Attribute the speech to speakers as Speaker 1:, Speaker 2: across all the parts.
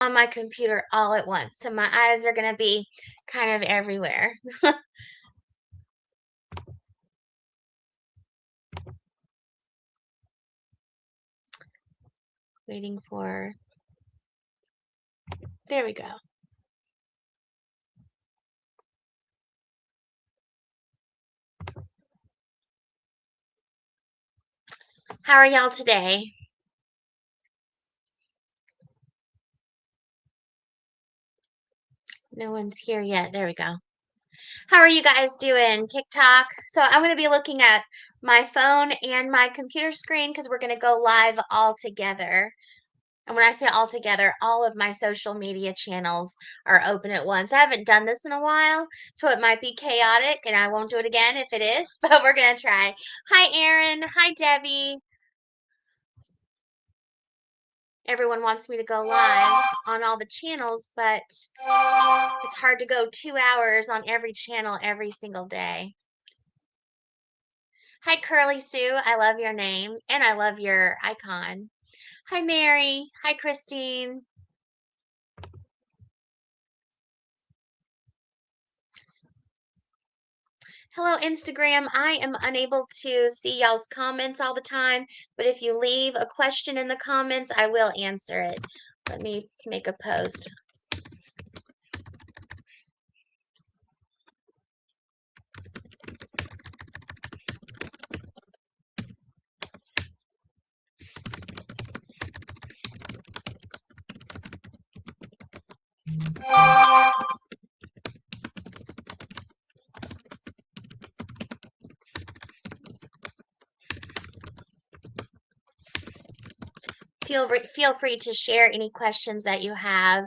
Speaker 1: on my computer all at once. So my eyes are going to be kind of everywhere. Waiting for, there we go. How are y'all today? No one's here yet. There we go. How are you guys doing? TikTok. So I'm going to be looking at my phone and my computer screen because we're going to go live all together. And when I say all together, all of my social media channels are open at once. I haven't done this in a while, so it might be chaotic and I won't do it again if it is, but we're going to try. Hi, Erin. Hi, Debbie. Everyone wants me to go live on all the channels, but it's hard to go 2 hours on every channel every single day. Hi, Curly Sue. I love your name and I love your icon. Hi, Mary. Hi, Christine. Hello, Instagram. I am unable to see y'all's comments all the time, but if you leave a question in the comments, I will answer it. Let me make a post. Feel free to share any questions that you have.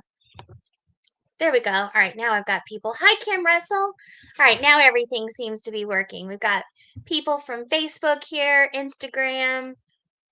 Speaker 1: There we go. All right, now I've got people. Hi, Kim Russell. All right, now everything seems to be working. We've got people from Facebook here, Instagram,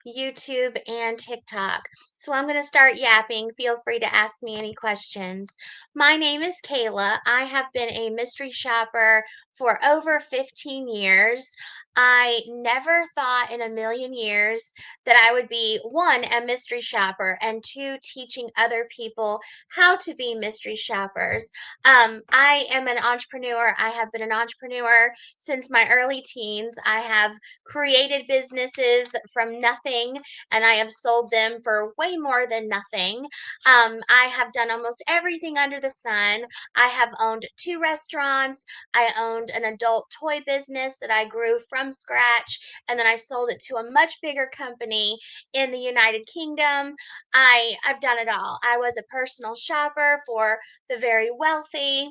Speaker 1: YouTube, and TikTok. So I'm going to start yapping. Feel free to ask me any questions. My name is Kayla. I have been a mystery shopper for over 15 years. I never thought in a million years that I would be one, a mystery shopper, and two, teaching other people how to be mystery shoppers. I am an entrepreneur. I have been an entrepreneur since my early teens. I have created businesses from nothing and I have sold them for way more than nothing. I have done almost everything under the sun. I have owned 2 restaurants. I owned an adult toy business that I grew from scratch and then I sold it to a much bigger company in the United Kingdom. I've done it all. I was a personal shopper for the very wealthy.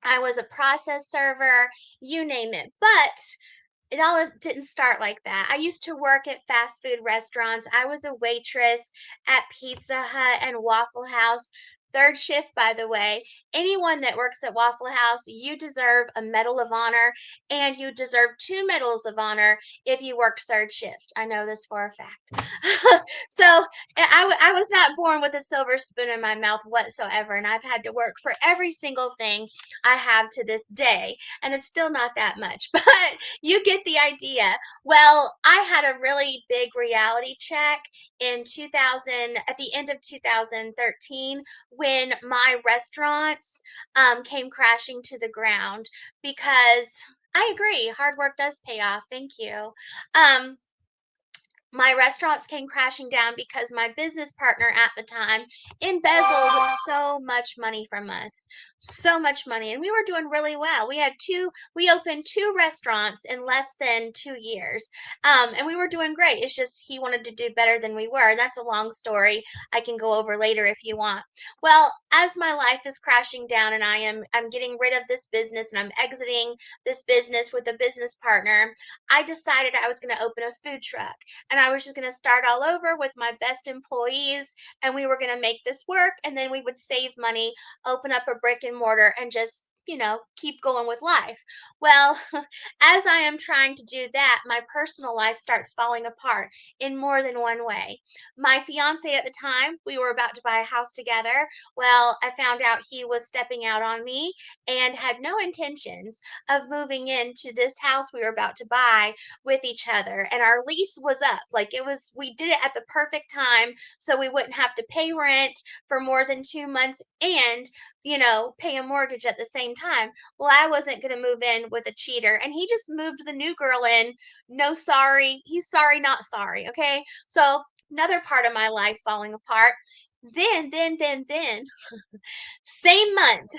Speaker 1: I was a process server, you name it. But it all didn't start like that. I used to work at fast food restaurants. I was a waitress at Pizza Hut and Waffle House. Third shift, by the way. Anyone that works at Waffle House, you deserve a Medal of Honor, and you deserve 2 medals of honor if you worked third shift. I know this for a fact. So I was not born with a silver spoon in my mouth whatsoever, and I've had to work for every single thing I have to this day, and it's still not that much, but you get the idea. Well, I had a really big reality check in 2000, at the end of 2013, when my restaurants came crashing to the ground because I agree, hard work does pay off. Thank you. Um, my restaurants came crashing down because my business partner at the time embezzled so much money from us. So much money. And we were doing really well. We opened 2 restaurants in less than 2 years. And we were doing great. It's just he wanted to do better than we were. That's a long story I can go over later if you want. Well, as my life is crashing down and I'm getting rid of this business and I'm exiting this business with a business partner, I decided I was going to open a food truck and I was just going to start all over with my best employees and we were going to make this work and then we would save money, open up a brick and mortar and just keep going with life. Well, as I am trying to do that, my personal life starts falling apart in more than one way. My fiance at the time, we were about to buy a house together. Well, I found out he was stepping out on me and had no intentions of moving into this house we were about to buy with each other. And our lease was up. Like we did it at the perfect time so we wouldn't have to pay rent for more than 2 months and pay a mortgage at the same time. Well, I wasn't going to move in with a cheater. And he just moved the new girl in. No, sorry. He's sorry, not sorry. Okay. So, another part of my life falling apart. Then, same month,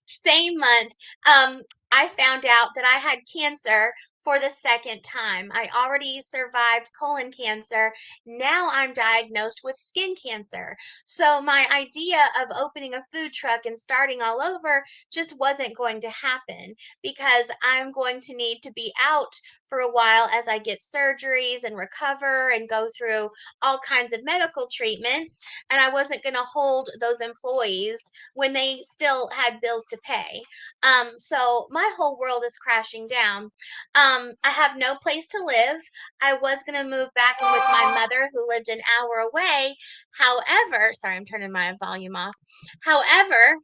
Speaker 1: same month, I found out that I had cancer for the second time. I already survived colon cancer. Now I'm diagnosed with skin cancer. So my idea of opening a food truck and starting all over just wasn't going to happen because I'm going to need to be out for a while as I get surgeries and recover and go through all kinds of medical treatments. And I wasn't going to hold those employees when they still had bills to pay. So my whole world is crashing down. I have no place to live. I was going to move back in with my mother who lived an hour away. However, sorry, I'm turning my volume off. However,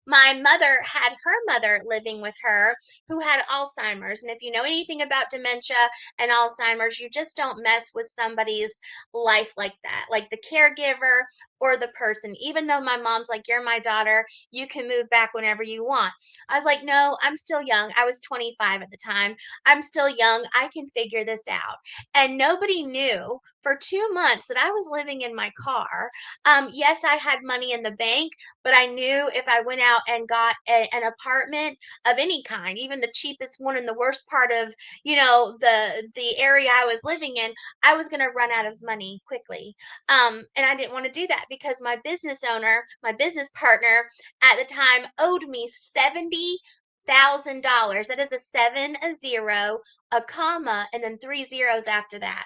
Speaker 1: my mother had her mother living with her who had Alzheimer's. And if you know anything about dementia and Alzheimer's, you just don't mess with somebody's life like that, like the caregiver or the person. Even though my mom's like, you're my daughter, you can move back whenever you want. I was like, no, I'm still young. I was 25 at the time. I'm still young. I can figure this out. And nobody knew for 2 months that I was living in my car. Yes, I had money in the bank, but I knew if I went out and got an apartment of any kind, even the cheapest one in the worst part of, the area I was living in, I was going to run out of money quickly. And I didn't want to do that because my business owner, my business partner at the time owed me $70,000. That is a seven, a zero, a comma, and then three zeros after that.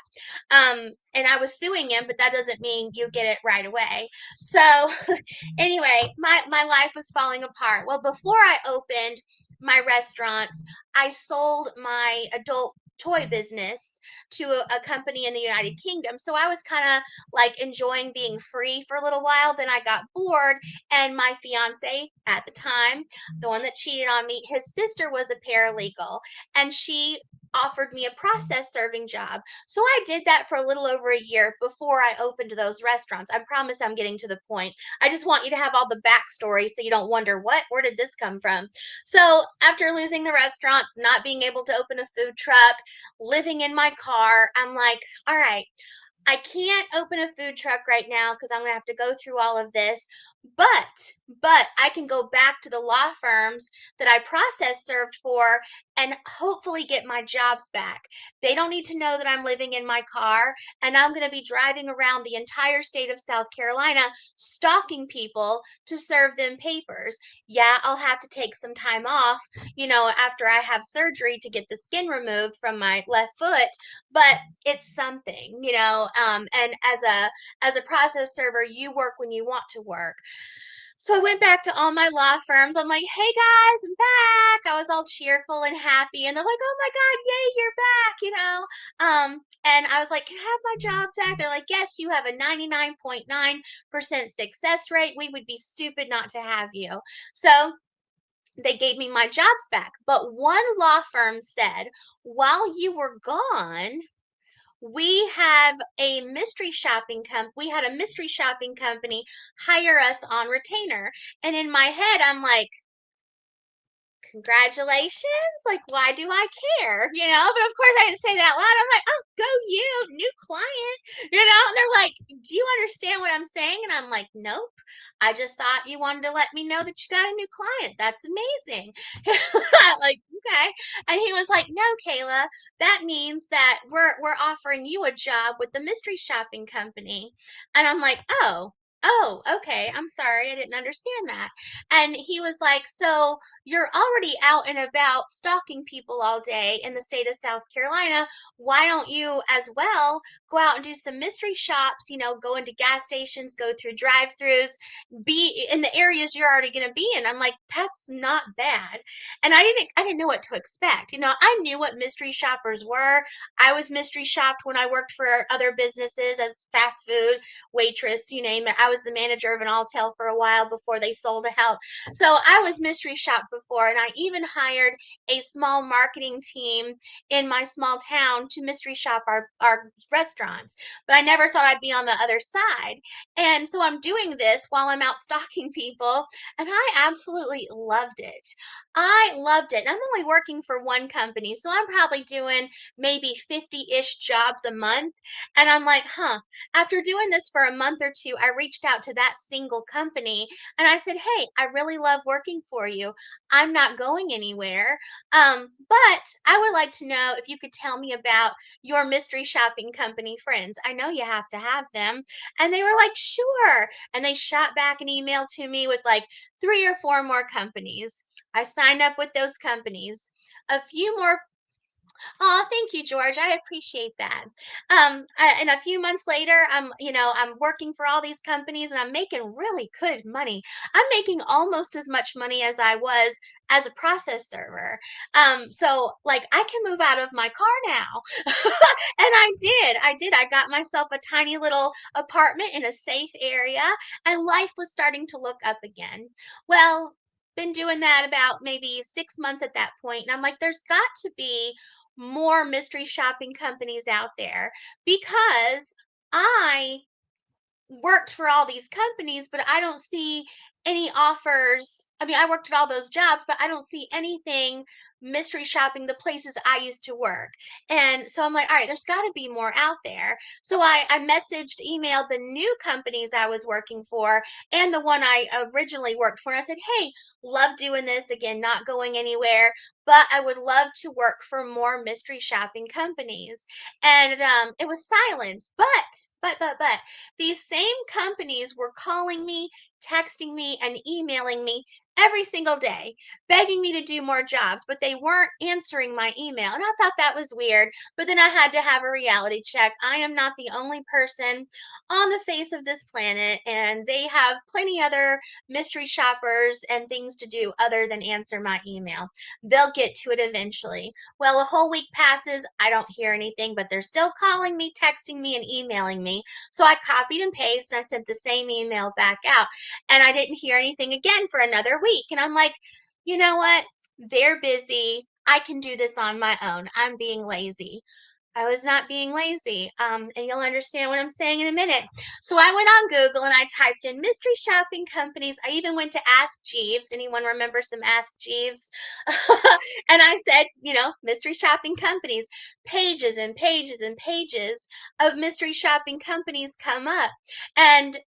Speaker 1: And I was suing him, but that doesn't mean you get it right away. So anyway, my life was falling apart. Well, before I opened my restaurants, I sold my adult toy business to a company in the United Kingdom. So I was kind of like enjoying being free for a little while. Then I got bored, and my fiance at the time, the one that cheated on me, his sister was a paralegal, and she offered me a process serving job. So I did that for a little over a year before I opened those restaurants. I promise I'm getting to the point. I just want you to have all the backstory so you don't wonder where did this come from? So after losing the restaurants, not being able to open a food truck, living in my car, I'm like, all right, I can't open a food truck right now because I'm going to have to go through all of this. But I can go back to the law firms that I process served for and hopefully get my jobs back. They don't need to know that I'm living in my car and I'm going to be driving around the entire state of South Carolina stalking people to serve them papers. Yeah, I'll have to take some time off, after I have surgery to get the skin removed from my left foot, but it's something, and as a process server, you work when you want to work. So I went back to all my law firms. I'm like, hey guys, I'm back. I was all cheerful and happy. And they're like, oh my God, yay, you're back, And I was like, can I have my job back? They're like, yes, you have a 99.9% success rate. We would be stupid not to have you. So they gave me my jobs back. But one law firm said, while you were gone, we had a mystery shopping company hire us on retainer. And in my head, I'm like, congratulations. Like, why do I care? But of course I didn't say that out loud. I'm like, oh, go you, new client, and they're like, do you understand what I'm saying? And I'm like, nope. I just thought you wanted to let me know that you got a new client. That's amazing. Like, okay. And he was like, no, Kayla, that means that we're offering you a job with the mystery shopping company. And I'm like, oh. Oh, okay. I'm sorry. I didn't understand that. And he was like, so you're already out and about stalking people all day in the state of South Carolina. Why don't you as well go out and do some mystery shops, go into gas stations, go through drive-throughs, be in the areas you're already going to be in. I'm like, that's not bad. And I didn't know what to expect. I knew what mystery shoppers were. I was mystery shopped when I worked for other businesses as fast food waitress, you name it. I was the manager of an Alltel for a while before they sold out. So I was mystery shopped before, and I even hired a small marketing team in my small town to mystery shop our restaurants. But I never thought I'd be on the other side. And so I'm doing this while I'm out stalking people, and I absolutely loved it. I loved it. And I'm only working for one company, so I'm probably doing maybe 50-ish jobs a month. And I'm like, after doing this for a month or two, I reached out to that single company and I said, hey, I really love working for you. I'm not going anywhere. But I would like to know if you could tell me about your mystery shopping company friends. I know you have to have them. And they were like, sure. And they shot back an email to me with like 3 or 4 more companies. I signed up with those companies. A few more. Oh, thank you, George. I appreciate that. And a few months later, I'm working for all these companies and I'm making really good money. I'm making almost as much money as I was as a process server. So like I can move out of my car now. And I did. I got myself a tiny little apartment in a safe area and life was starting to look up again. Well, been doing that about maybe 6 months at that point, and I'm like, there's got to be more mystery shopping companies out there because I worked for all these companies, but I don't see any offers. I mean, I worked at all those jobs, but I don't see anything mystery shopping the places I used to work. And so I'm like, all right, there's got to be more out there. So I messaged, emailed the new companies I was working for and the one I originally worked for. And I said, hey, love doing this again, not going anywhere, but I would love to work for more mystery shopping companies. And it was silence, but these same companies were calling me, texting me, and emailing me every single day, begging me to do more jobs, but they weren't answering my email. And I thought that was weird. But then I had to have a reality check. I am not the only person on the face of this planet, and they have plenty other mystery shoppers and things to do other than answer my email. They'll get to it eventually. Well, a whole week passes. I don't hear anything, but they're still calling me, texting me, and emailing me. So I copied and pasted and I sent the same email back out. And I didn't hear anything again for another week. And I'm like, you know what? They're busy. I can do this on my own. I'm being lazy. I was not being lazy. And you'll understand what I'm saying in a minute. So I went on Google and I typed in mystery shopping companies. I even went to Ask Jeeves. Anyone remember some Ask Jeeves? And I said, mystery shopping companies. Pages and pages and pages of mystery shopping companies come up. And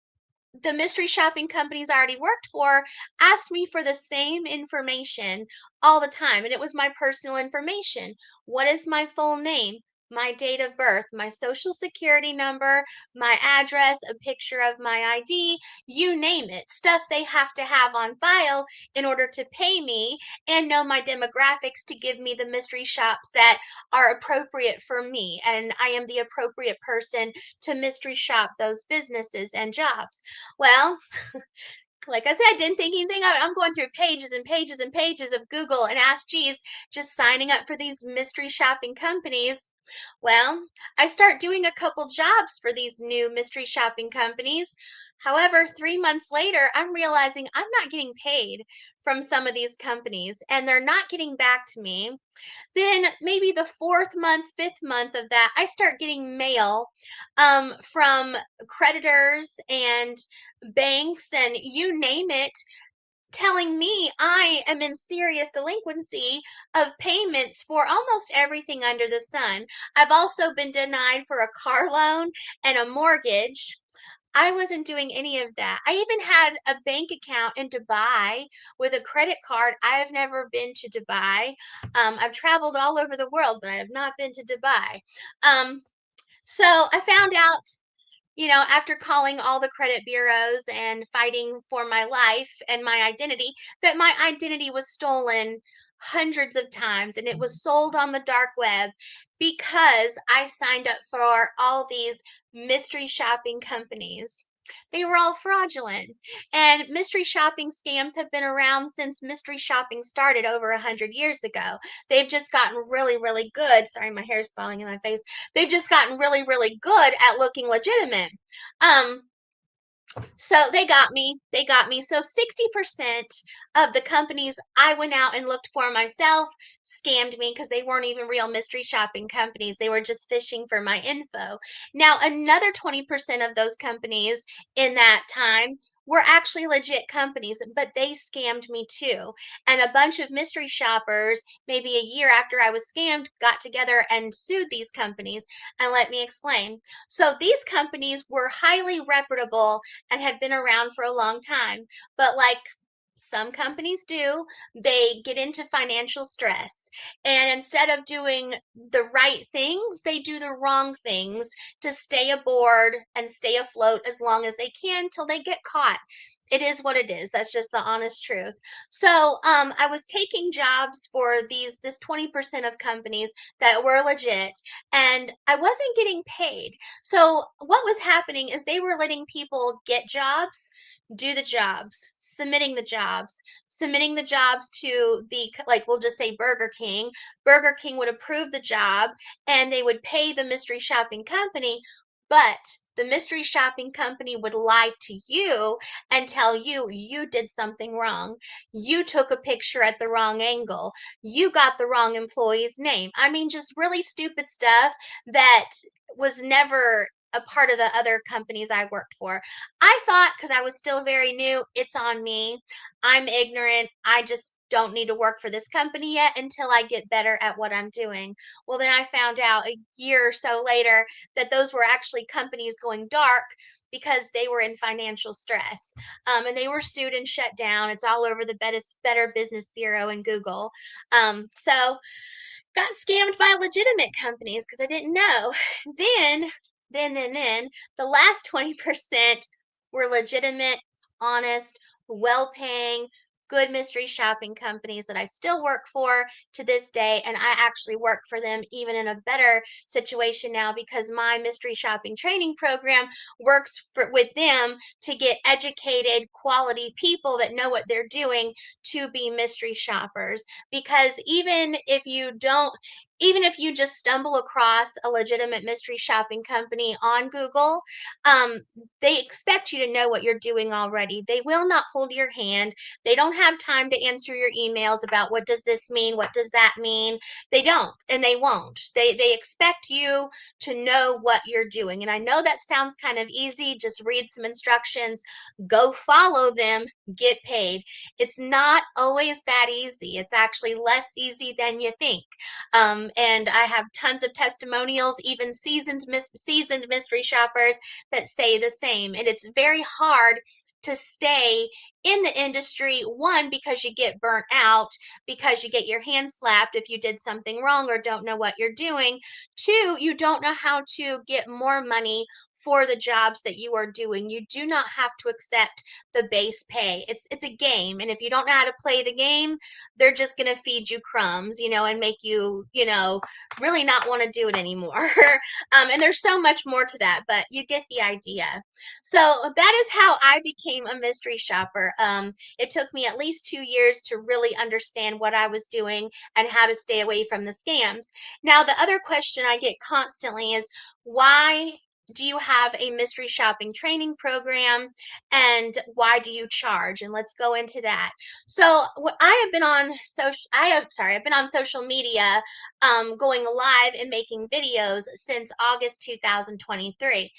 Speaker 1: the mystery shopping companies I already worked for asked me for the same information all the time. And it was my personal information. What is my full name? My date of birth, my social security number, my address, a picture of my ID, you name it. Stuff they have to have on file in order to pay me and know my demographics to give me the mystery shops that are appropriate for me. And I am the appropriate person to mystery shop those businesses and jobs. Well, like I said, I didn't think anything of it. I'm going through pages and pages and pages of Google and Ask Jeeves, just signing up for these mystery shopping companies. Well, I start doing a couple jobs for these new mystery shopping companies. However, 3 months later, I'm realizing I'm not getting paid from some of these companies and they're not getting back to me. Then maybe the fourth month, fifth month of that, I start getting mail from creditors and banks and you name it, telling me I am in serious delinquency of payments for almost everything under the sun. I've also been denied for a car loan and a mortgage. I wasn't doing any of that. I even had a bank account in Dubai with a credit card. I have never been to Dubai. I've traveled all over the world, but I have not been to Dubai. Um, so I found out. after calling all the credit bureaus and fighting for my life and my identity, that my identity was stolen hundreds of times and it was sold on the dark web because I signed up for all these mystery shopping companies. They were all fraudulent. And mystery shopping scams have been around since mystery shopping started over 100 years ago. They've just gotten really, really good. Sorry, my hair is falling in my face. They've just gotten really, really good at looking legitimate. Um, so they got me. They got me. So 60% of the companies I went out and looked for myself scammed me because they weren't even real mystery shopping companies. They were just fishing for my info. Now, another 20% of those companies in that time were actually legit companies, but they scammed me too. And a bunch of mystery shoppers, maybe a year after I was scammed, got together and sued these companies. And let me explain. So these companies were highly reputable and had been around for a long time. But like some companies do, they get into financial stress. And instead of doing the right things, they do the wrong things to stay aboard and stay afloat as long as they can till they get caught. It is what it is. That's just the honest truth. So, I was taking jobs for this 20% of companies that were legit, and I wasn't getting paid. So what was happening is they were letting people get jobs, do the jobs, submitting the jobs to like we'll just say Burger King. Burger King would approve the job and they would pay the mystery shopping company. But the mystery shopping company would lie to you and tell you you did something wrong. You took a picture at the wrong angle. You got the wrong employee's name. I mean, just really stupid stuff that was never a part of the other companies I worked for. I thought because I was still very new, it's on me. I'm ignorant. I just don't need to work for this company yet until I get better at what I'm doing. Well, then I found out a year or so later that those were actually companies going dark because they were in financial stress. And they were sued and shut down. It's all over the Better Business Bureau and Google. So got scammed by legitimate companies because I didn't know. Then, then, the last 20% were legitimate, honest, well paying, good mystery shopping companies that I still work for to this day. And I actually work for them even in a better situation now because my mystery shopping training program with them to get educated, quality people that know what they're doing to be mystery shoppers. Because even if you just stumble across a legitimate mystery shopping company on Google, um, they expect you to know what you're doing already. They will not hold your hand. They don't have time to answer your emails about what does this mean, what does that mean. They don't, and they won't. They expect you to know what you're doing. And I know that sounds kind of easy. Just read some instructions, go follow them, get paid. It's not always that easy. It's actually less easy than you think. And I have tons of testimonials, even seasoned mystery shoppers that say the same. And it's very hard to stay in the industry, one, because you get burnt out, because you get your hand slapped if you did something wrong or don't know what you're doing. Two, you don't know how to get more money for the jobs that you are doing. You do not have to accept the base pay. It's a game, and if you don't know how to play the game, they're just going to feed you crumbs, and make you, really not want to do it anymore. And there's so much more to that, but you get the idea. So that is how I became a mystery shopper. It took me at least 2 years to really understand what I was doing and how to stay away from the scams. Now, the other question I get constantly is, why do you have a mystery shopping training program and why do you charge? And let's go into that. So I have been on I've been on social media, going live and making videos since August 2023.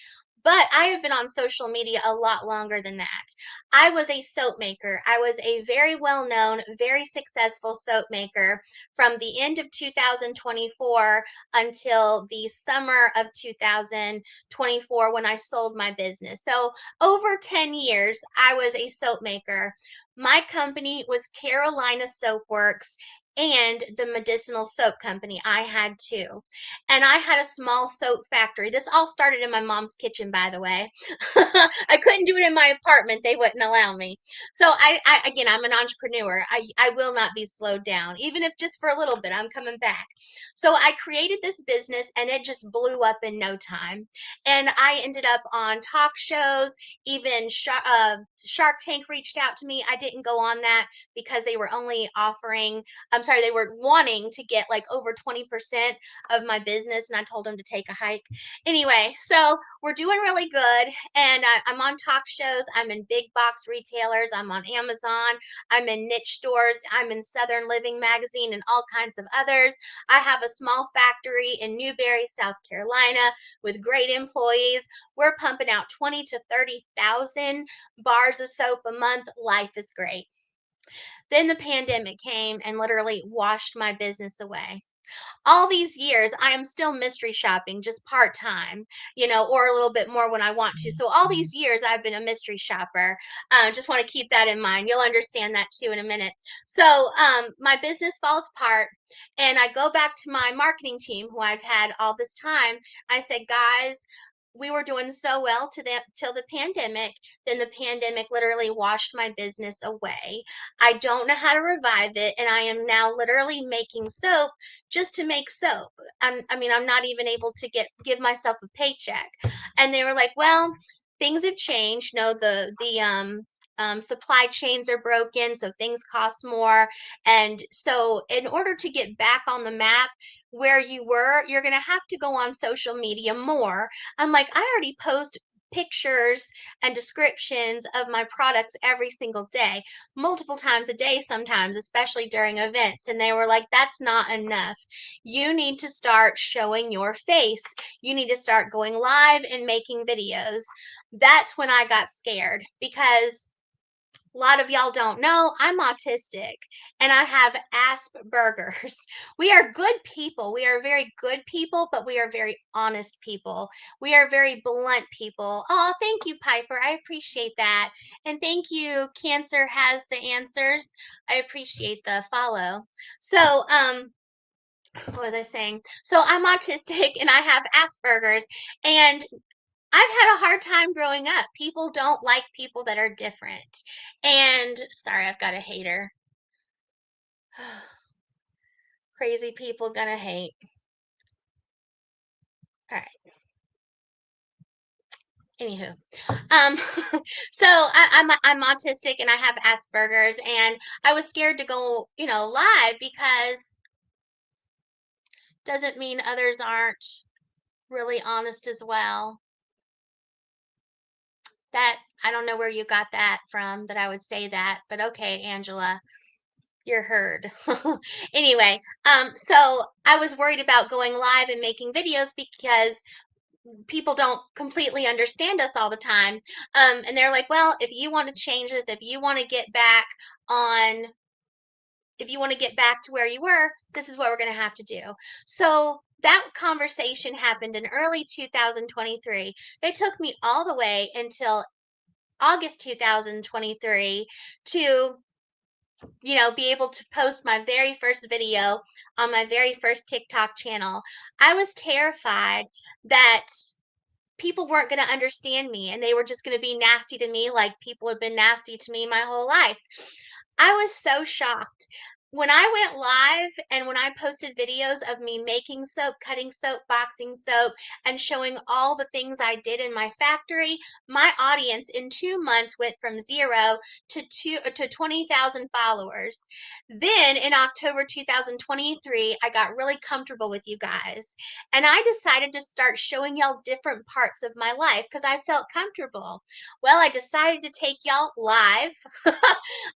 Speaker 1: But I have been on social media a lot longer than that. I was a soap maker. I was a very well known, very successful soap maker from the end of 2024 until the summer of 2024 when I sold my business. So over 10 years, I was a soap maker. My company was Carolina Soap Works and the medicinal soap company. I had two. And I had a small soap factory. This all started in my mom's kitchen, by the way. I couldn't do it in my apartment. They wouldn't allow me. So again, I'm an entrepreneur. I will not be slowed down. Even if just for a little bit, I'm coming back. So I created this business and it just blew up in no time. And I ended up on talk shows, even Shark Tank reached out to me. I didn't go on that because they were only offering, I'm sorry, they were wanting to get like over 20% of my business, and I told them to take a hike. Anyway, so we're doing really good, and I'm on talk shows. I'm in big box retailers. I'm on Amazon. I'm in niche stores. I'm in Southern Living Magazine and all kinds of others. I have a small factory in Newberry, South Carolina, with great employees. We're pumping out 20 to 30,000 bars of soap a month. Life is great. Then the pandemic came and literally washed my business away. All these years, I am still mystery shopping, just part time, or a little bit more when I want to. So, all these years, I've been a mystery shopper. Just want to keep that in mind. You'll understand that too in a minute. So, my business falls apart, and I go back to my marketing team, who I've had all this time. I said, guys, we were doing so well till the pandemic. Then the pandemic literally washed my business away. I don't know how to revive it, and I am now literally making soap just to make soap. I'm not even able to give myself a paycheck. And they were like, well, things have changed. No, the supply chains are broken, so things cost more. And so, in order to get back on the map where you were, you're going to have to go on social media more. I'm like, I already post pictures and descriptions of my products every single day, multiple times a day sometimes, especially during events. And they were like, that's not enough. You need to start showing your face. You need to start going live and making videos. That's when I got scared, because a lot of y'all don't know I'm autistic and I have Asperger's. We are good people. We are very good people, but we are very honest people. We are very blunt people. Oh, thank you, Piper. I appreciate that. And thank you, Cancer Has the Answers. I appreciate the follow. So, what was I saying? So I'm autistic and I have Asperger's, and I've had a hard time growing up. People don't like people that are different. And sorry, I've got a hater. Crazy people gonna hate. All right. Anywho, um, so I'm autistic and I have Asperger's, and I was scared to go, live, because doesn't mean others aren't really honest as well. That I don't know where you got that from, that I would say that, but okay, Angela. You're heard. Anyway, so I was worried about going live and making videos because people don't completely understand us all the time. And they're like, well, if you want to change this, if you want to get back on, if you want to get back to where you were, this is what we're going to have to do. So that conversation happened in early 2023. It took me all the way until August 2023 to be able to post my very first video on my very first TikTok channel. I was terrified that people weren't going to understand me and they were just going to be nasty to me like people have been nasty to me my whole life. I was so shocked. When I went live and when I posted videos of me making soap, cutting soap, boxing soap, and showing all the things I did in my factory, my audience in 2 months went from 0 to 20,000 followers. Then in October 2023, I got really comfortable with you guys. And I decided to start showing y'all different parts of my life because I felt comfortable. Well, I decided to take y'all live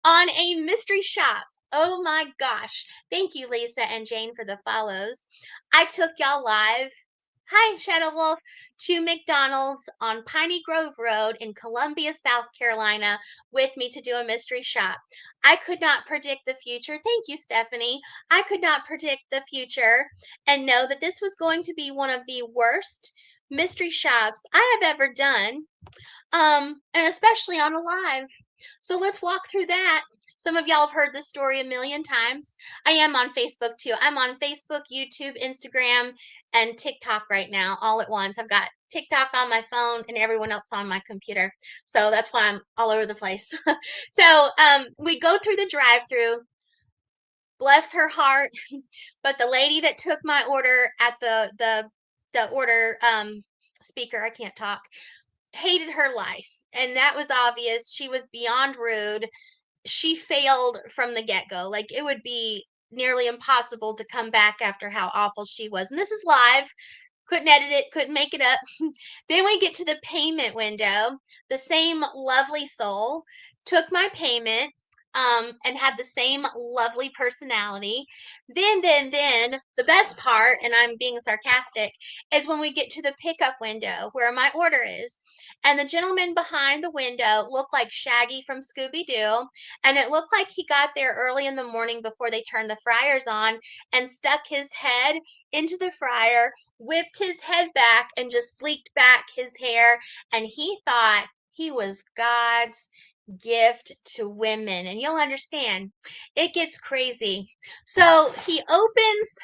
Speaker 1: on a mystery shop. Oh my gosh. Thank you, Lisa and Jane, for the follows. I took y'all live. Hi, Shadow Wolf, to McDonald's on Piney Grove Road in Columbia, South Carolina, with me to do a mystery shop. I could not predict the future. Thank you, Stephanie. I could not predict the future and know that this was going to be one of the worst mystery shops I have ever done. And especially on a live. So let's walk through that. Some of y'all have heard this story a million times. I am on Facebook too. I'm on Facebook, YouTube, Instagram, and TikTok right now, all at once. I've got TikTok on my phone and everyone else on my computer. So that's why I'm all over the place. So we go through the drive-through. Bless her heart. But the lady that took my order at the order speaker, I can't talk, hated her life. And that was obvious. She was beyond rude. She failed from the get go. Like it would be nearly impossible to come back after how awful she was. And this is live. Couldn't edit it, couldn't make it up. Then we get to the payment window. The same lovely soul took my payment and had the same lovely personality. Then, the best part, and I'm being sarcastic, is when we get to the pickup window where my order is. And the gentleman behind the window looked like Shaggy from Scooby Doo. And it looked like he got there early in the morning before they turned the fryers on and stuck his head into the fryer, whipped his head back, and just sleeked back his hair. And he thought he was God's gift to women. And you'll understand, it gets crazy. So he opens,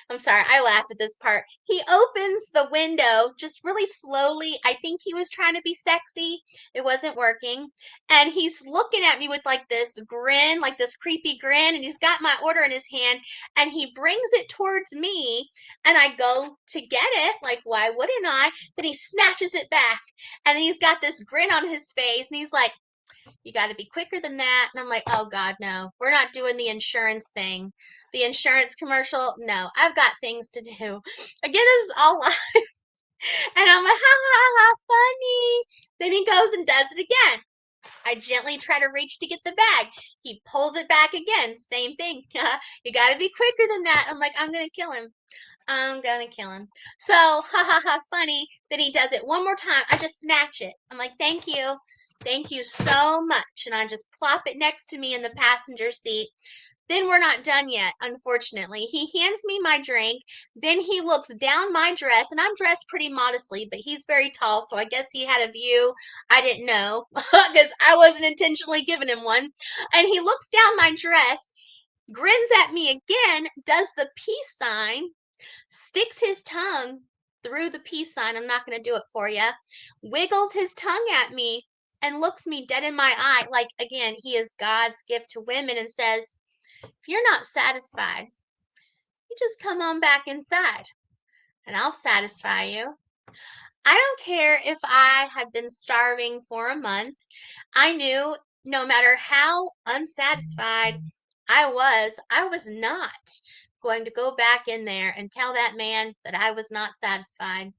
Speaker 1: I'm sorry, I laugh at this part. He opens the window just really slowly. I think he was trying to be sexy. It wasn't working. And he's looking at me with like this grin, like this creepy grin. And he's got my order in his hand and he brings it towards me. And I go to get it. Like, why wouldn't I? Then he snatches it back. And then he's got this grin on his face. And he's like, you got to be quicker than that. And I'm like, oh God, no, we're not doing the insurance thing. The insurance commercial, no, I've got things to do. Again, this is all live. And I'm like, ha ha ha, funny. Then he goes and does it again. I gently try to reach to get the bag. He pulls it back again. Same thing. You got to be quicker than that. I'm like, I'm going to kill him. I'm gonna kill him. So, ha ha ha, funny. Then he does it one more time. I just snatch it. I'm like, thank you. Thank you so much. And I just plop it next to me in the passenger seat. Then we're not done yet, unfortunately. He hands me my drink. Then he looks down my dress, and I'm dressed pretty modestly, but he's very tall, so I guess he had a view I didn't know because I wasn't intentionally giving him one. And he looks down my dress, grins at me again, does the peace sign, sticks his tongue through the peace sign. I'm not going to do it for you. Wiggles his tongue at me and looks me dead in my eye. Like, again, he is God's gift to women and says, if you're not satisfied, you just come on back inside and I'll satisfy you. I don't care if I had been starving for a month. I knew no matter how unsatisfied I was not going to go back in there and tell that man that I was not satisfied.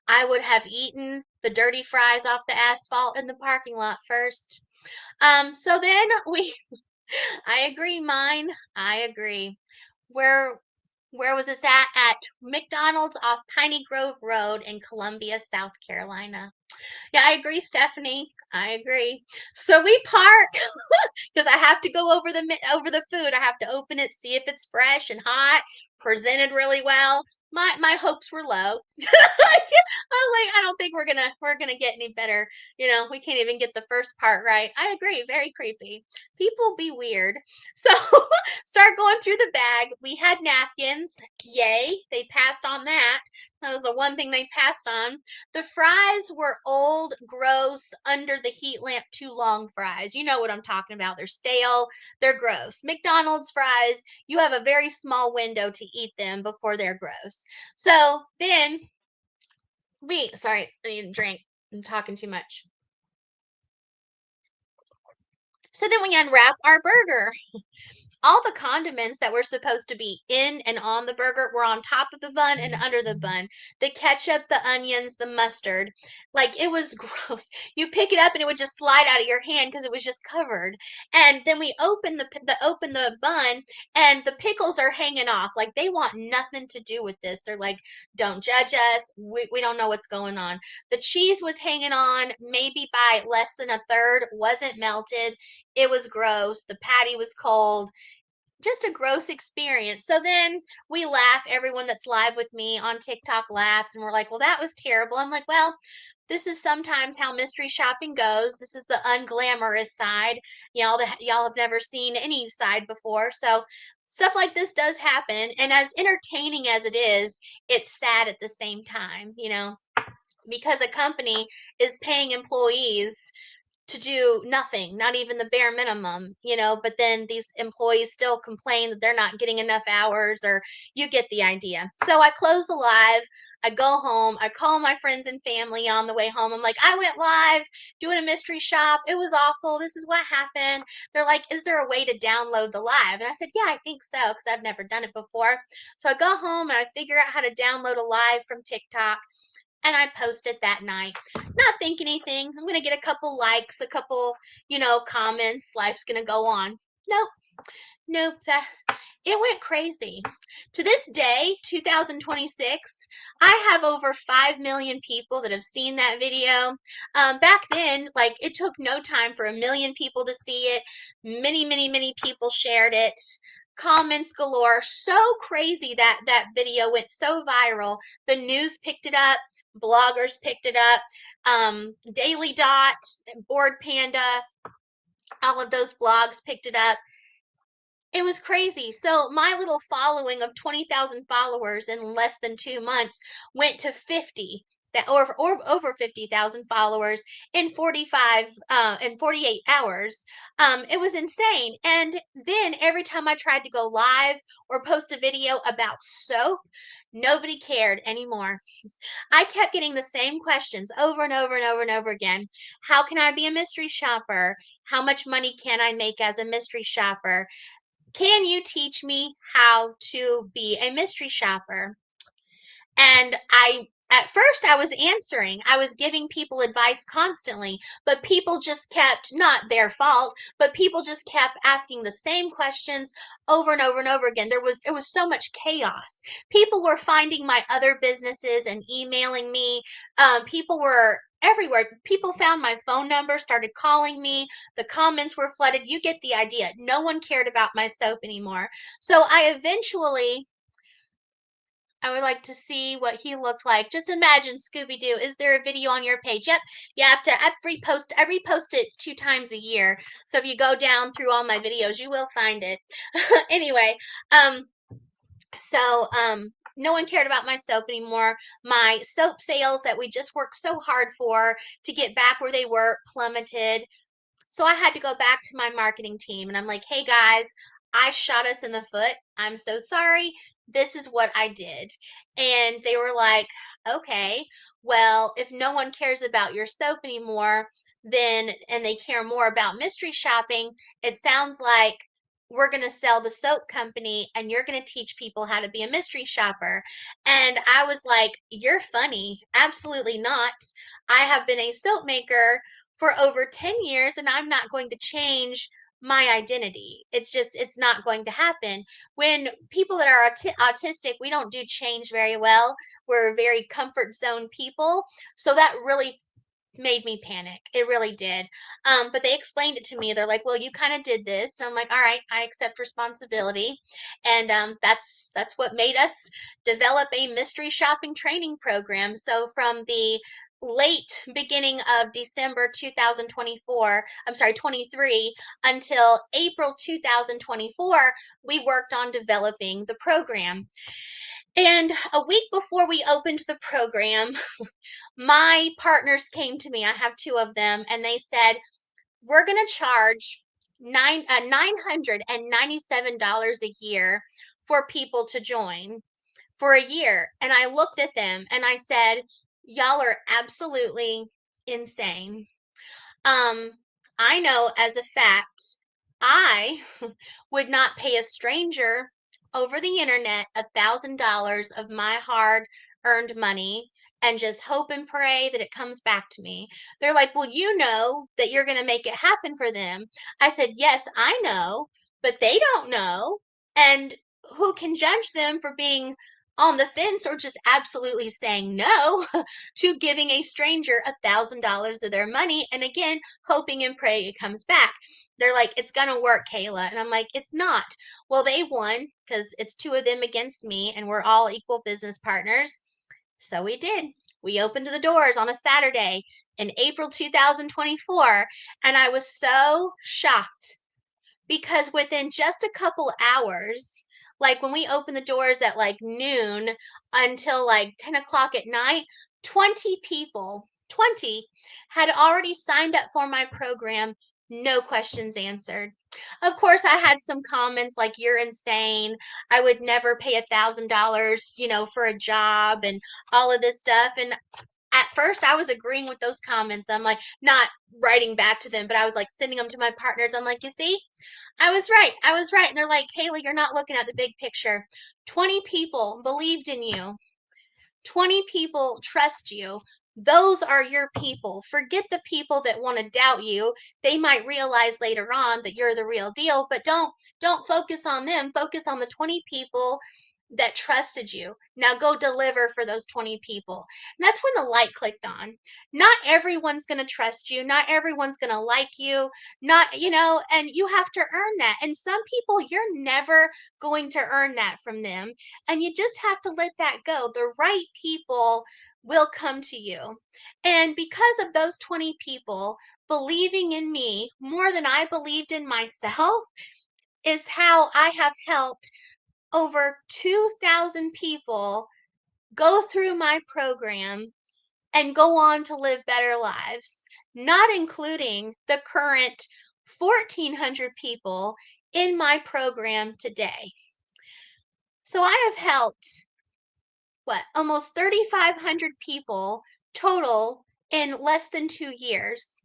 Speaker 1: I would have eaten the dirty fries off the asphalt in the parking lot first. So then I agree, mine. I agree. Where where was this at? At McDonald's off Piney Grove Road in Columbia, South Carolina. Yeah, I agree, Stephanie. I agree. So we park because I have to go over the food. I have to open it, see if it's fresh and hot, presented really well. My hopes were low. I was like, I don't think we're gonna get any better. You know, we can't even get the first part right. I agree, very creepy. People be weird. So start going through the bag. We had napkins. Yay, they passed on that. That was the one thing they passed on. The fries were old, gross, under the heat lamp, too long fries. You know what I'm talking about. They're stale, they're gross. McDonald's fries, you have a very small window to eat them before they're gross. So then sorry, I need a drink. I'm talking too much. So then we unwrap our burger. All the condiments that were supposed to be in and on the burger were on top of the bun and under the bun. The ketchup, the onions, the mustard. Like it was gross. You pick it up and it would just slide out of your hand because it was just covered. And then we open the bun and the pickles are hanging off. Like they want nothing to do with this. They're like, don't judge us. We don't know what's going on. The cheese was hanging on maybe by less than a third, wasn't melted. It was gross. The patty was cold, just a gross experience. So then we laugh. Everyone that's live with me on TikTok laughs and we're like, well, that was terrible. I'm like, well, this is sometimes how mystery shopping goes. This is the unglamorous side. Y'all have never seen any side before. So stuff like this does happen. And as entertaining as it is, it's sad at the same time, because a company is paying employees to do nothing, not even the bare minimum, but then these employees still complain that they're not getting enough hours, or you get the idea. So I close the live. I go home. I call my friends and family on the way home. I'm like, I went live doing a mystery shop. It was awful. This is what happened. They're like, is there a way to download the live? And I said, yeah, I think so, because I've never done it before. So I go home and I figure out how to download a live from TikTok, and I posted that night, not thinking anything. I'm going to get a couple likes, a couple, comments. Life's going to go on. Nope. Nope. It went crazy. To this day, 2026, I have over 5 million people that have seen that video. Back then, like, it took no time for 1 million people to see it. Many, many, many people shared it. Comments galore. So crazy that that video went so viral. The news picked it up. Bloggers picked it up. Daily Dot, Board Panda, all of those blogs picked it up. It was crazy. So my little following of 20,000 followers in less than 2 months went to 50, that or over 50,000 followers in 48 hours. It was insane. And then every time I tried to go live or post a video about soap, nobody cared anymore. I kept getting the same questions over and over and over and over again. How can I be a mystery shopper? How much money can I make as a mystery shopper? Can you teach me how to be a mystery shopper? And at first I was answering, I was giving people advice constantly, but people just kept, not their fault, but people just kept asking the same questions over and over and over again. There was so much chaos. People were finding my other businesses and emailing me. People were everywhere. People found my phone number, started calling me. The comments were flooded. You get the idea. No one cared about my soap anymore. So I would like to see what he looked like. Just imagine Scooby-Doo. Is there a video on your page? Yep. You have to I repost it 2 times a year. So if you go down through all my videos, you will find it. Anyway, no one cared about my soap anymore. My soap sales that we just worked so hard for to get back where they were plummeted. So I had to go back to my marketing team and I'm like, hey guys, I shot us in the foot. I'm so sorry. This is what I did. And they were like, okay, well, if no one cares about your soap anymore, and they care more about mystery shopping, it sounds like we're going to sell the soap company and you're going to teach people how to be a mystery shopper. And I was like, you're funny. Absolutely not. I have been a soap maker for over 10 years and I'm not going to change my identity. It's not going to happen. When people that are autistic, we don't do change very well. We're very comfort zone people. So that really made me panic. It really did. But they explained it to me. They're like, well, you kind of did this. So I'm like, all right, I accept responsibility. And that's what made us develop a mystery shopping training program. So from the late beginning of December 2024, I'm sorry, 23, until April 2024, we worked on developing the program. And a week before we opened the program, my partners came to me. I have two of them, and they said, we're going to charge $997 a year for people to join for a year. And I looked at them and I said, y'all are absolutely insane. Um, I know as a fact, I would not pay a stranger over the internet $1,000 of my hard earned money and just hope and pray that it comes back to me. They're like, well, you know that you're going to make it happen for them. I said, yes, I know, but they don't know. And who can judge them for being on the fence or just absolutely saying no to giving a stranger $1,000 of their money, and again hoping and praying it comes back? They're like, it's gonna work, Kayla. And I'm like, it's not. Well, they won because it's two of them against me and we're all equal business partners. So we did. We opened the doors on a Saturday in April 2024, and I was so shocked because within just a couple hours, like when we opened the doors at like noon until like 10 o'clock at night, 20 people, 20 had already signed up for my program, no questions answered. Of course, I had some comments like, you're insane. I would never pay $1,000, for a job and all of this stuff. And at first I was agreeing with those comments. I'm like, not writing back to them, but I was like sending them to my partners. I'm like, you see, I was right. I was right. And they're like, Kaylee, you're not looking at the big picture. 20 people believed in you. 20 people trust you. Those are your people. Forget the people that want to doubt you. They might realize later on that you're the real deal, but don't focus on them. Focus on the 20 people that trusted you. Now go deliver for those 20 people. And that's when the light clicked on. Not everyone's going to trust you. Not everyone's going to like you. Not, and you have to earn that. And some people, you're never going to earn that from them. And you just have to let that go. The right people will come to you. And because of those 20 people believing in me more than I believed in myself, is how I have helped over 2,000 people go through my program and go on to live better lives, not including the current 1,400 people in my program today. So I have helped, almost 3,500 people total in less than 2 years.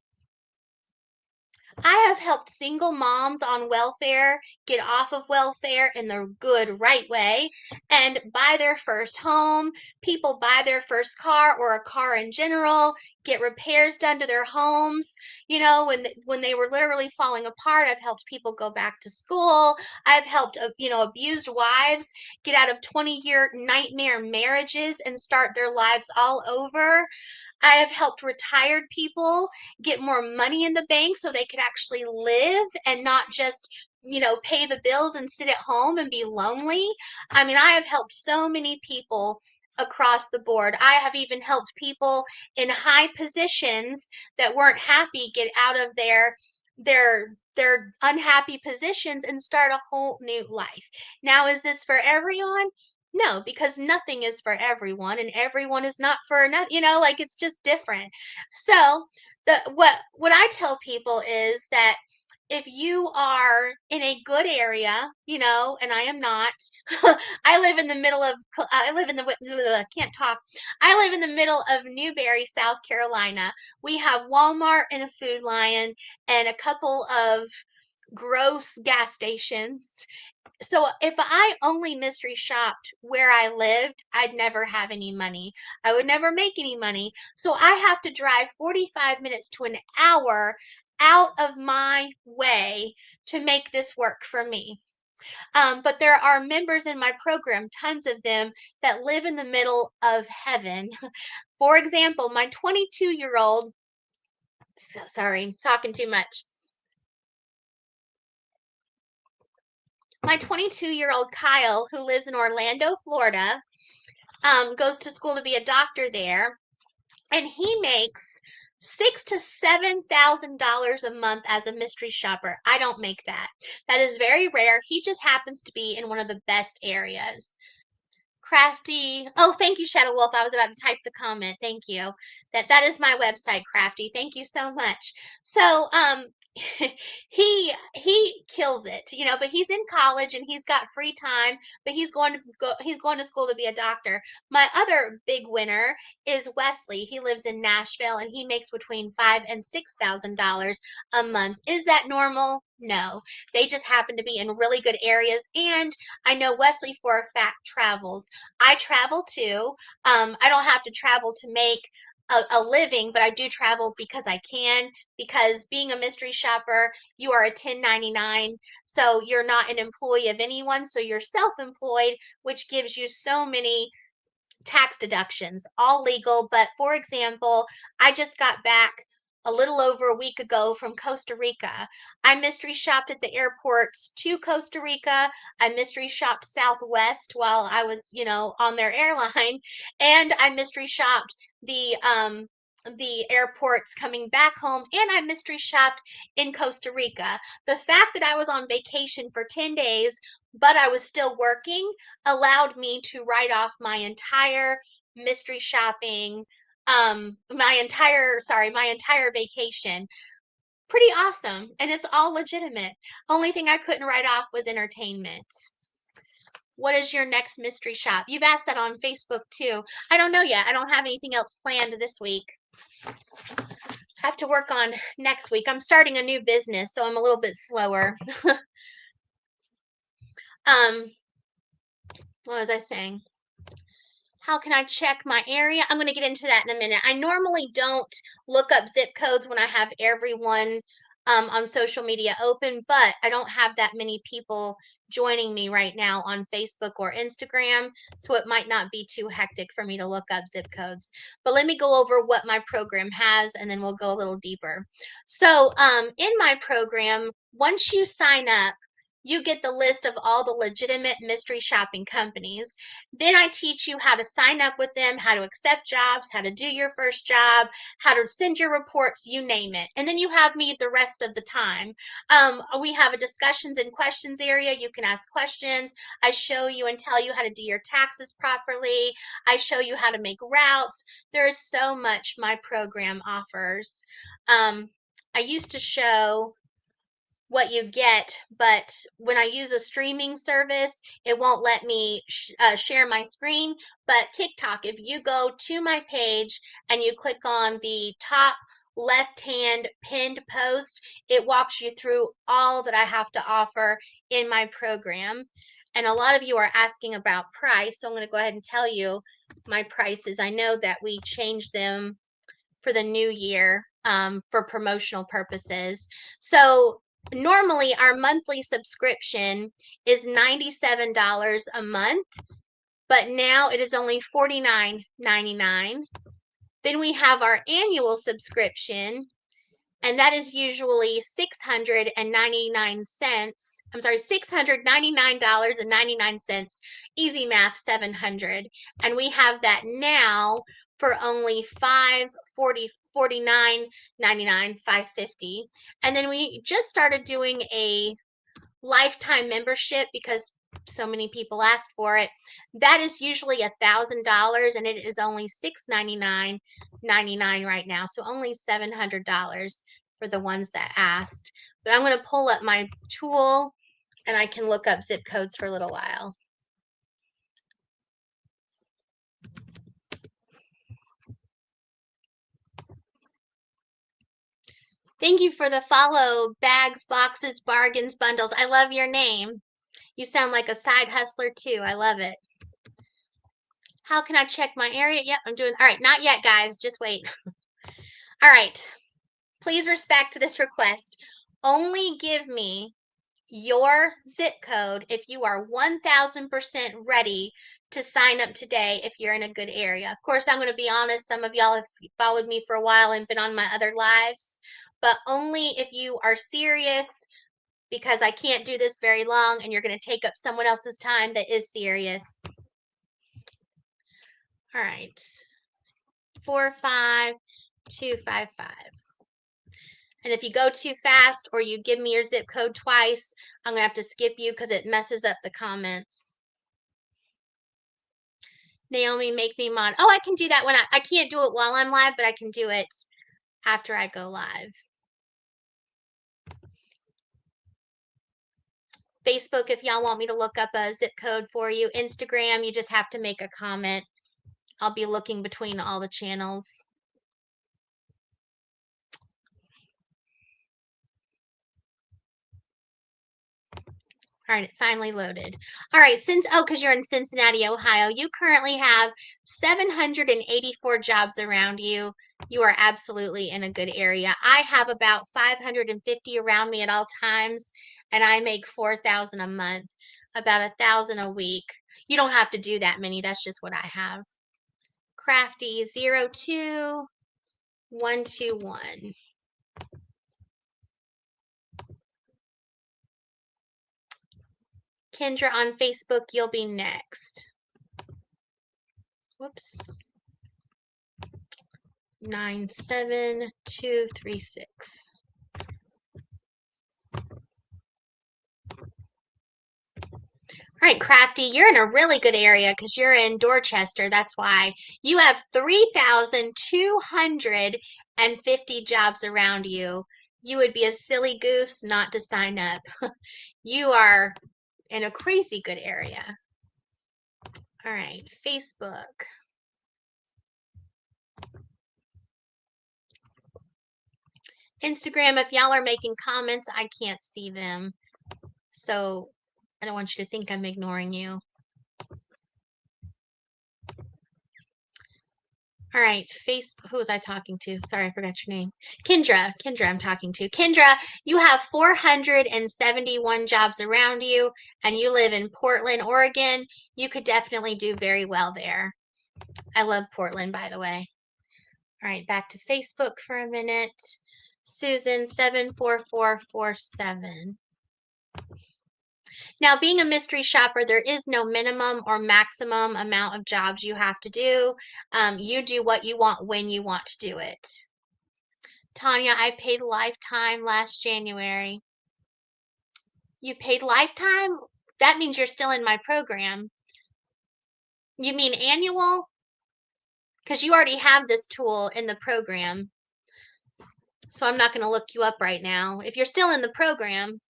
Speaker 1: I have helped single moms on welfare get off of welfare in the good, right way and buy their first home. People buy their first car or a car in general, get repairs done to their homes. When they were literally falling apart, I've helped people go back to school. I've helped, abused wives get out of 20-year nightmare marriages and start their lives all over. I have helped retired people get more money in the bank so they could actually live and not just, pay the bills and sit at home and be lonely. I mean, I have helped so many people across the board. I have even helped people in high positions that weren't happy get out of their unhappy positions and start a whole new life. Now, is this for everyone? No, because nothing is for everyone and everyone is not for enough, like it's just different. So what I tell people is that if you are in a good area, and I am not, I live in the middle of, I live in the, can't talk. I live in the middle of Newberry, South Carolina. We have Walmart and a Food Lion and a couple of gross gas stations. So if I only mystery shopped where I lived, I'd never have any money. I would never make any money. So I have to drive 45 minutes to an hour out of my way to make this work for me. But there are members in my program, tons of them, that live in the middle of heaven. For example, my 22-year-old, sorry, talking too much. My 22-year-old Kyle, who lives in Orlando, Florida, goes to school to be a doctor there, and he makes $6,000 to $7,000 a month as a mystery shopper. I don't make that. That is very rare. He just happens to be in one of the best areas. Crafty. Oh, thank you, Shadow Wolf. I was about to type the comment. Thank you. That is my website, Crafty. Thank you so much. So, he kills it, but he's in college and he's got free time, but he's going to school to be a doctor. My other big winner is Wesley. He lives in Nashville and he makes between $5,000 and $6,000 a month. Is that normal? No. They just happen to be in really good areas, and I know Wesley for a fact travels. I travel too. I don't have to travel to make a living, but I do travel because I can, because being a mystery shopper, you are a 1099, so you're not an employee of anyone, so you're self-employed, which gives you so many tax deductions, all legal. But for example, I just got back a little over a week ago from Costa Rica. I mystery shopped at the airports to Costa Rica. I mystery shopped Southwest while I was, on their airline, and I mystery shopped the airports coming back home, and I mystery shopped in Costa Rica. The fact that I was on vacation for 10 days, but I was still working, allowed me to write off my entire mystery shopping, my entire vacation. Pretty awesome. And it's all legitimate. Only thing I couldn't write off was entertainment. What is your next mystery shop? You've asked that on Facebook too. I don't know yet. I don't have anything else planned this week. I have to work on next week. I'm starting a new business, so I'm a little bit slower. What was I saying? How can I check my area? I'm going to get into that in a minute. I normally don't look up zip codes when I have everyone on social media open, but I don't have that many people joining me right now on Facebook or Instagram, so it might not be too hectic for me to look up zip codes. But let me go over what my program has, and then we'll go a little deeper. So in my program, once you sign up, you get the list of all the legitimate mystery shopping companies. Then I teach you how to sign up with them, how to accept jobs, how to do your first job, how to send your reports, you name it. And then you have me the rest of the time. We have a discussions and questions area. You can ask questions. I show you and tell you how to do your taxes properly. I show you how to make routes. There is so much my program offers. I used to show what you get, but when I use a streaming service, it won't let me share my screen. But TikTok, if you go to my page and you click on the top left hand pinned post, it walks you through all that I have to offer in my program. And a lot of you are asking about price, so I'm going to go ahead and tell you my prices. I know that we changed them for the new year for promotional purposes. So normally our monthly subscription is $97 a month, but now it is only $49.99. Then we have our annual subscription, and that is usually $699. I'm sorry, $699.99. Easy math, 700. And we have that now for only $549.99, $550. And then we just started doing a lifetime membership because so many people asked for it. That is usually $1,000, and it is only $699.99 right now, so only $700 for the ones that asked. But I'm going to pull up my tool and I can look up zip codes for a little while. Thank you for the follow. Bags, boxes, bargains, bundles. I love your name. You sound like a side hustler too. I love it. How can I check my area? Yep, I'm doing all right. Not yet, guys. Just wait. All right. Please respect this request. Only give me your zip code if you are 1000% ready to sign up today if you're in a good area. Of course, I'm going to be honest, some of y'all have followed me for a while and been on my other lives, but only if you are serious, because I can't do this very long and you're going to take up someone else's time that is serious. All right. 45255. And if you go too fast or you give me your zip code twice, I'm going to have to skip you because it messes up the comments. Naomi, make me mod. Oh, I can do that when I can't do it while I'm live, but I can do it after I go live. Facebook, if y'all want me to look up a zip code for you. Instagram, you just have to make a comment. I'll be looking between all the channels. All right, it finally loaded. All right, because you're in Cincinnati, Ohio, you currently have 784 jobs around you. You are absolutely in a good area. I have about 550 around me at all times, and I make 4,000 a month, about 1,000 a week. You don't have to do that many. That's just what I have. Crafty 02121. Kendra on Facebook, you'll be next. Whoops. 97236. All right, Crafty, you're in a really good area because you're in Dorchester. That's why you have 3,250 jobs around you. You would be a silly goose not to sign up. You are in a crazy good area. All right, Facebook. Instagram, if y'all are making comments, I can't see them. So I don't want you to think I'm ignoring you. All right, who was I talking to? Sorry, I forgot your name. Kendra, I'm talking to. Kendra, you have 471 jobs around you, and you live in Portland, Oregon. You could definitely do very well there. I love Portland, by the way. All right, back to Facebook for a minute. Susan, 74447. Now, being a mystery shopper, there is no minimum or maximum amount of jobs you have to do. You do what you want when you want to do it. Tanya, I paid lifetime last January. You paid lifetime? That means you're still in my program. You mean annual? Because you already have this tool in the program. So I'm not going to look you up right now. If you're still in the program,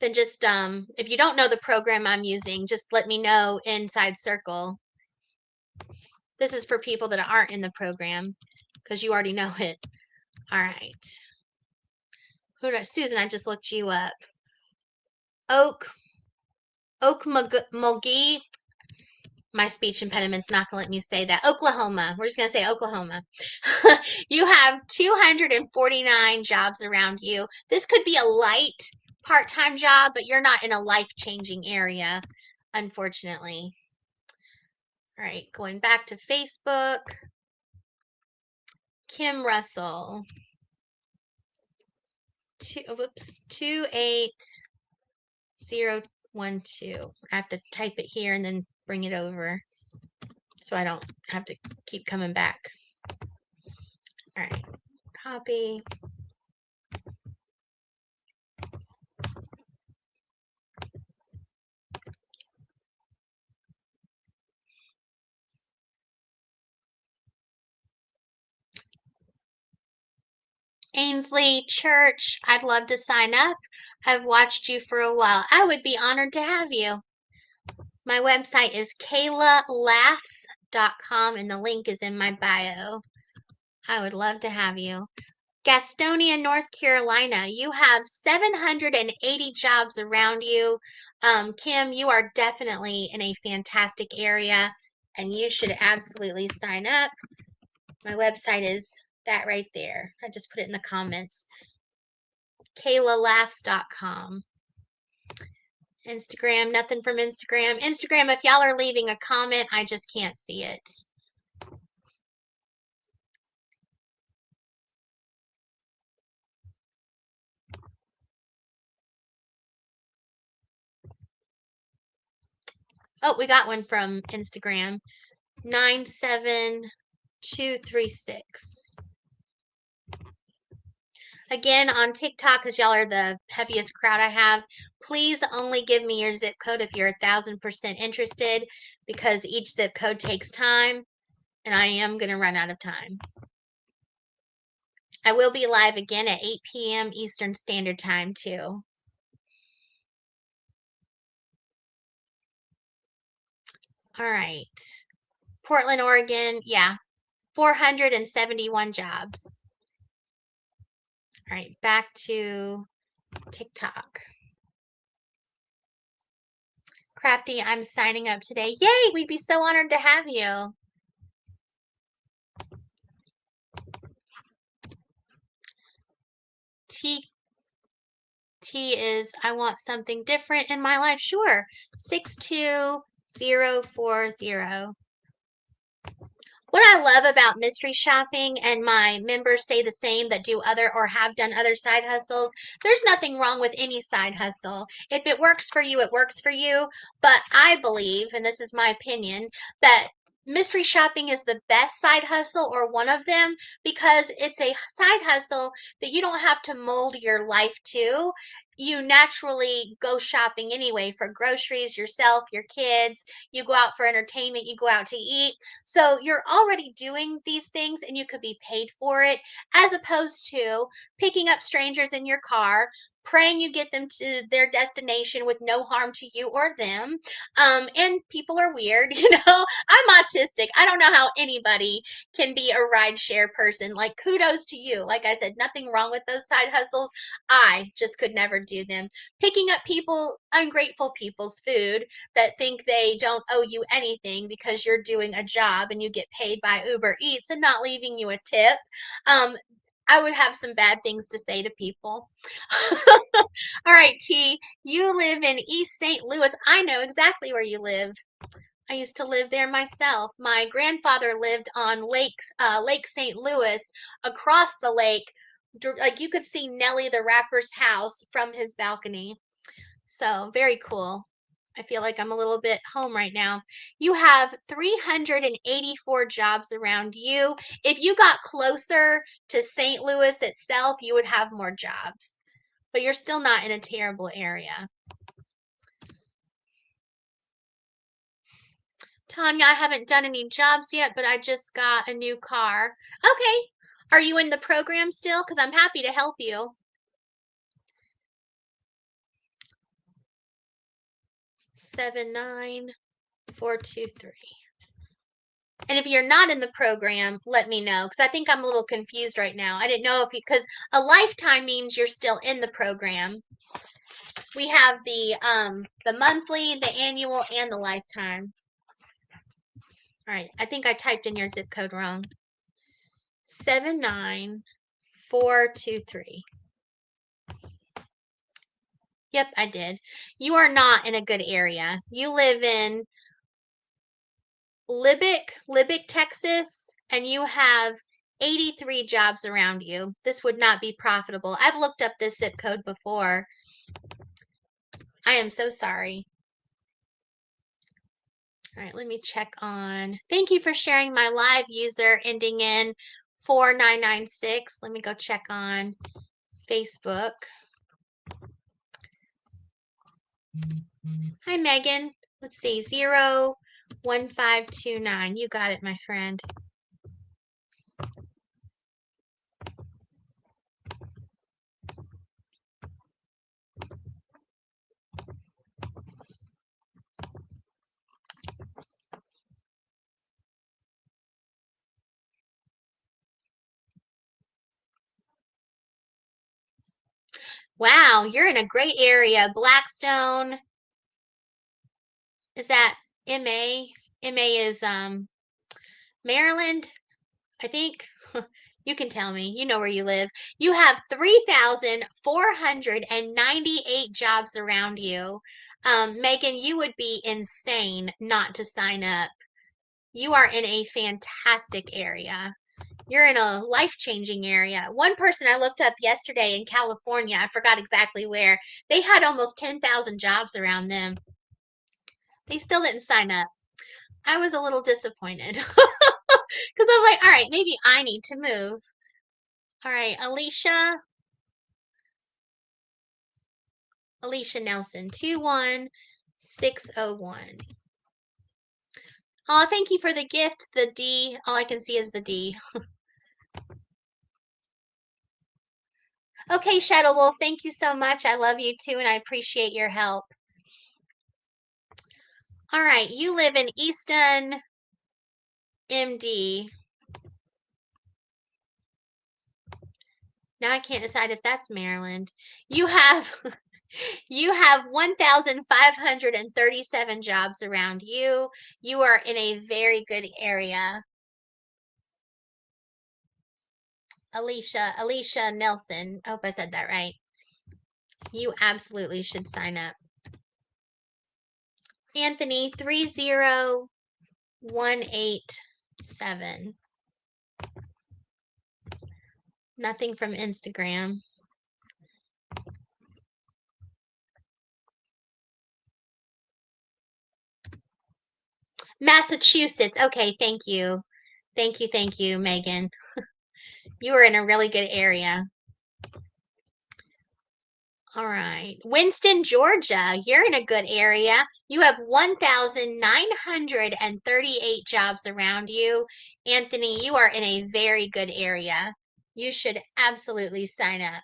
Speaker 1: then just, if you don't know the program I'm using, just let me know inside circle. This is for people that aren't in the program because you already know it. All right. Susan, I just looked you up. Okmulgee. My speech impediment's not going to let me say that. Oklahoma. We're just going to say Oklahoma. You have 249 jobs around you. This could be a light part-time job, but you're not in a life-changing area, unfortunately. All right, going back to Facebook. Kim Russell. 28012. I have to type it here and then bring it over so I don't have to keep coming back. All right, copy. Ainsley Church, I'd love to sign up. I've watched you for a while. I would be honored to have you. My website is kaylalaughs.com and the link is in my bio. I would love to have you. Gastonia, North Carolina, you have 780 jobs around you. Kim, you are definitely in a fantastic area and you should absolutely sign up. My website is that right there. I just put it in the comments. KaylaLaughs.com. Instagram, nothing from Instagram. Instagram, if y'all are leaving a comment, I just can't see it. Oh, we got one from Instagram. 97236. Again, on TikTok, because y'all are the heaviest crowd I have, please only give me your zip code if you're 1,000% interested, because each zip code takes time, and I am going to run out of time. I will be live again at 8 p.m. Eastern Standard Time, too. All right. Portland, Oregon, yeah, 471 jobs. All right, back to TikTok. Crafty, I'm signing up today. Yay, we'd be so honored to have you. T is, I want something different in my life. Sure. 62040. What I love about mystery shopping, and my members say the same that do other or have done other side hustles, there's nothing wrong with any side hustle. If it works for you, it works for you. But I believe, and this is my opinion, that mystery shopping is the best side hustle or one of them because it's a side hustle that you don't have to mold your life to. You naturally go shopping anyway for groceries, yourself, your kids. You go out for entertainment, you go out to eat. So you're already doing these things and you could be paid for it, as opposed to picking up strangers in your car, praying you get them to their destination with no harm to you or them. And people are weird, you know. I'm autistic. I don't know how anybody can be a ride share person. Like, kudos to you. Like I said, nothing wrong with those side hustles. I just could never do them. Picking up ungrateful people's food that think they don't owe you anything because you're doing a job and you get paid by Uber Eats and not leaving you a tip. Um, I would have some bad things to say to people. All right, T, you live in East St. Louis. I know exactly where you live. I used to live there myself. My grandfather lived on Lake St. Louis, across the lake. Like you could see Nellie the Rapper's house from his balcony. So very cool. I feel like I'm a little bit home right now. You have 384 jobs around you. If you got closer to St. Louis itself, you would have more jobs. But you're still not in a terrible area. Tanya, I haven't done any jobs yet, but I just got a new car. Okay. Are you in the program still? Because I'm happy to help you. 79423. And if you're not in the program, let me know because I think I'm a little confused right now. I didn't know if you, because a lifetime means you're still in the program. We have the monthly, the annual, and the lifetime. All right, I think I typed in your zip code wrong. 79423. Yep, I did. You are not in a good area. You live in Lubbock, Texas, and you have 83 jobs around you. This would not be profitable. I've looked up this zip code before. I am so sorry. All right, let me check on. Thank you for sharing my live user ending in 4996. Let me go check on Facebook. Hi, Megan. Let's see, 01529. You got it, my friend. Wow, you're in a great area. Blackstone. Is that MA? MA is Maryland, I think. You can tell me. You know where you live. You have 3,498 jobs around you. Megan, you would be insane not to sign up. You are in a fantastic area. You're in a life-changing area. One person I looked up yesterday in California, I forgot exactly where, they had almost 10,000 jobs around them. They still didn't sign up. I was a little disappointed because I'm like, all right, maybe I need to move. All right, Alicia Nelson, 21601. Oh, thank you for the gift. The D, all I can see is the D. Okay, Shadow Wolf, thank you so much. I love you too, and I appreciate your help. All right, you live in Easton, MD. Now I can't decide if that's Maryland. You have you have 1,537 jobs around you. You are in a very good area. Alicia Nelson. I hope I said that right. You absolutely should sign up. Anthony 3018. 7. Nothing from Instagram. Massachusetts. Okay, thank you. Thank you, Megan. You are in a really good area. All right. Winston, Georgia. You're in a good area. You have 1,938 jobs around you. Anthony, you are in a very good area. You should absolutely sign up.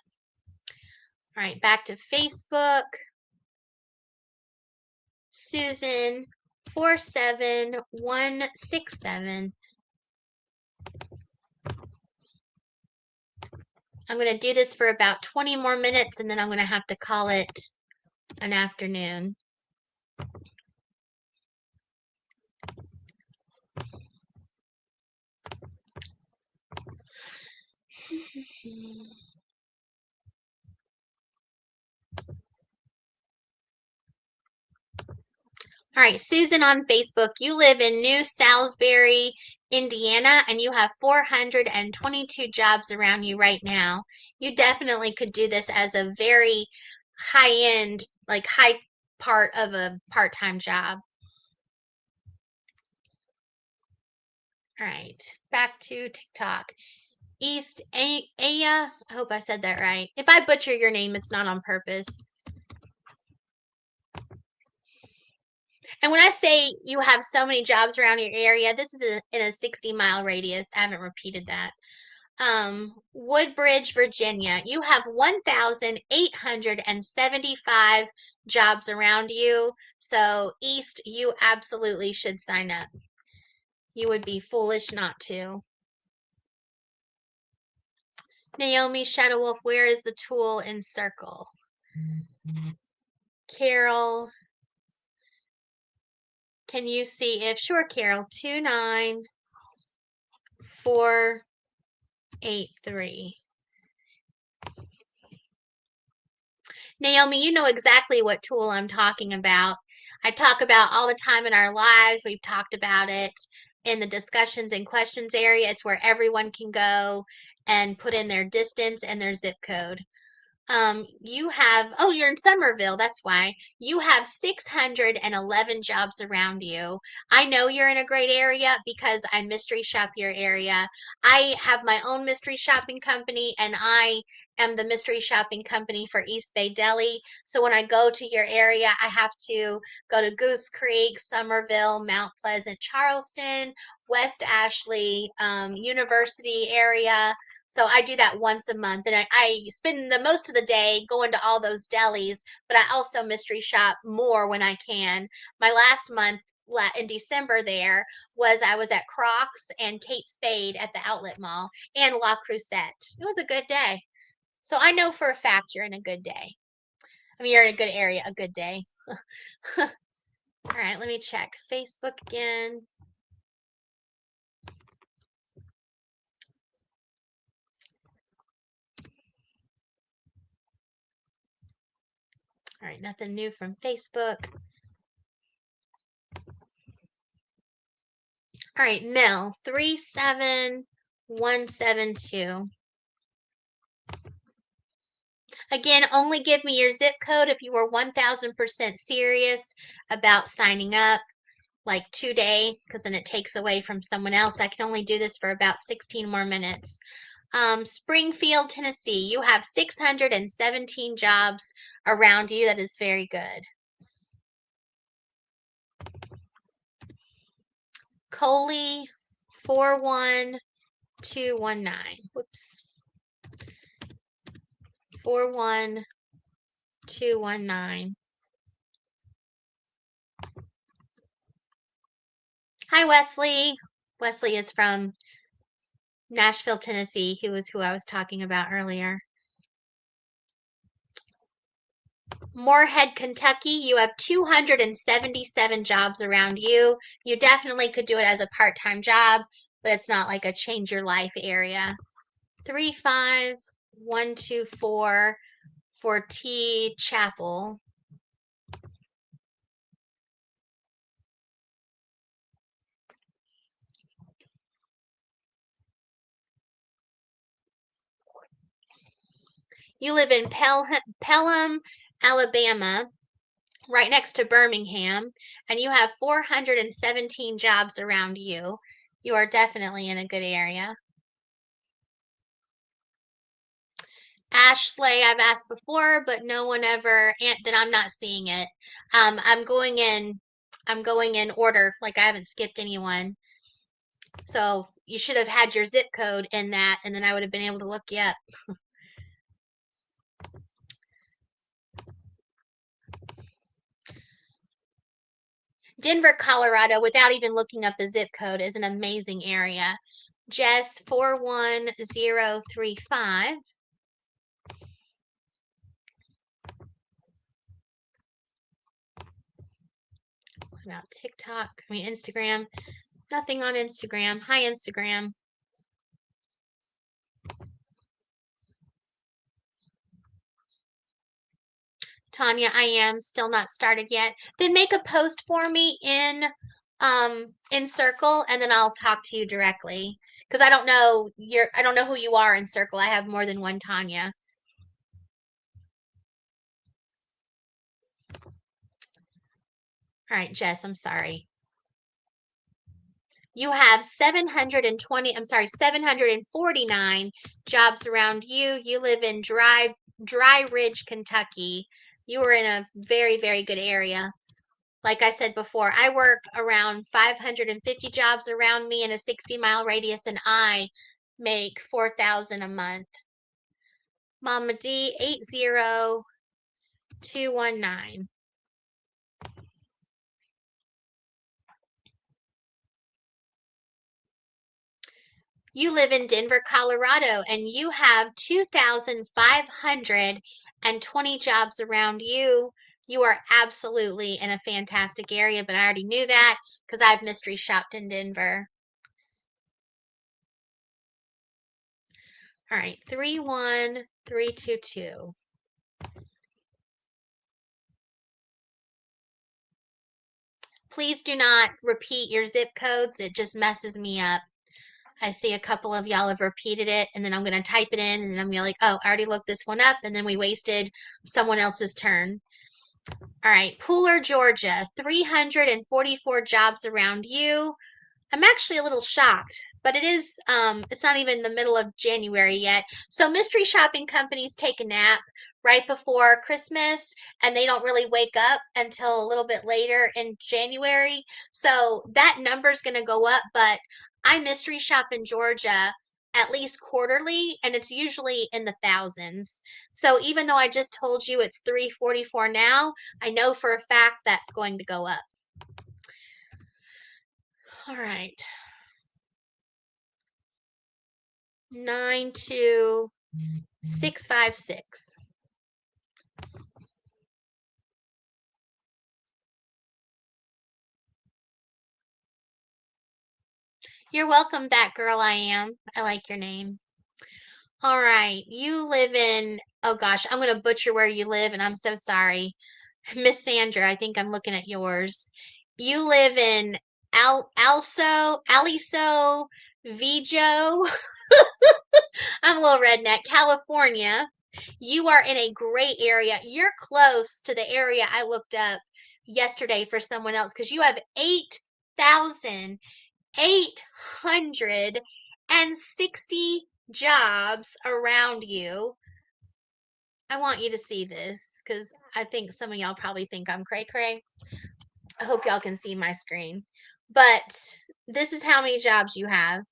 Speaker 1: All right, back to Facebook. Susan, 47167. I'm going to do this for about 20 more minutes and then I'm going to have to call it an afternoon. All right, Susan on Facebook, you live in New Salisbury, Indiana, and you have 422 jobs around you right now. You definitely could do this as a very high-end, like high part of a part-time job. All right, back to TikTok. East Aya, I hope I said that right. If I butcher your name, it's not on purpose. And when I say you have so many jobs around your area, this is in a 60-mile radius. I haven't repeated that. Woodbridge, Virginia, you have 1,875 jobs around you. So East, you absolutely should sign up. You would be foolish not to. Naomi, Shadow Wolf, where is the tool in circle? Carol, can you see if, sure, Carol, 29483. Naomi, you know exactly what tool I'm talking about. I talk about all the time in our lives. We've talked about it in the discussions and questions area. It's where everyone can go and put in their distance and their zip code. You have, oh, you're in Somerville, that's why. You have 611 jobs around you. I know you're in a great area because I mystery shop your area. I have my own mystery shopping company and I am the mystery shopping company for East Bay Deli. So when I go to your area, I have to go to Goose Creek, Somerville, Mount Pleasant, Charleston, West Ashley, University area. So I do that once a month, and I spend the most of the day going to all those delis, but I also mystery shop more when I can. My last month in December there was I was at Crocs and Kate Spade at the outlet mall and La Crusette. It was a good day. So I know for a fact you're in a good day. I mean, you're in a good area, a good day. All right, let me check Facebook again. All right, nothing new from Facebook. All right, Mel, 37172. Again, only give me your zip code if you were 1000% serious about signing up, like today, because then it takes away from someone else. I can only do this for about 16 more minutes. Springfield, Tennessee, you have 617 jobs around you. That is very good. Coley, 41219. Whoops. 41219. Hi, Wesley. Wesley is from Nashville, Tennessee, who was who I was talking about earlier. Moorhead, Kentucky, you have 277 jobs around you. You definitely could do it as a part-time job, but it's not like a change your life area. 35124 for T Chapel. You live in Pelham, Alabama, right next to Birmingham, and you have 417 jobs around you. You are definitely in a good area. Ashley, I've asked before, but no one ever, then I'm not seeing it. I'm going in order, like I haven't skipped anyone. So you should have had your zip code in that, and then I would have been able to look you up. Denver, Colorado, without even looking up a zip code, is an amazing area. Jess 41035. What about TikTok? I mean, Instagram. Nothing on Instagram. Hi, Instagram. Tanya, I am still not started yet. Then make a post for me in Circle, and then I'll talk to you directly. Because I don't know who you are in Circle. I have more than one Tanya. All right, Jess, I'm sorry. You have 749 jobs around you. You live in Dry Ridge, Kentucky. You are in a very, very good area. Like I said before, I work around 550 jobs around me in a 60-mile radius, and I make 4,000 a month. Mama D 80219. You live in Denver, Colorado, and you have 2,520 jobs around you. You are absolutely in a fantastic area, but I already knew that because I've mystery shopped in Denver. All right, 31322. Please do not repeat your zip codes. It just messes me up. I see a couple of y'all have repeated it, and then I'm going to type it in, and then I'm going to be like, oh, I already looked this one up, and then we wasted someone else's turn. All right, Pooler, Georgia, 344 jobs around you. I'm actually a little shocked, but it's not even the middle of January yet. So mystery shopping companies take a nap right before Christmas, and they don't really wake up until a little bit later in January. So that number's going to go up, but I mystery shop in Georgia at least quarterly, and it's usually in the thousands. So even though I just told you it's 344 now, I know for a fact that's going to go up. All right. 92656. You're welcome back, girl. I am. I like your name. All right. You live in, oh gosh, I'm going to butcher where you live, and I'm so sorry. Miss Sandra, I think I'm looking at yours. You live in Aliso, Vijo. I'm a little redneck, California. You are in a great area. You're close to the area I looked up yesterday for someone else because you have 8,860 jobs around you. I want you to see this because I think some of y'all probably think I'm cray cray. I hope y'all can see my screen. But this is how many jobs you have.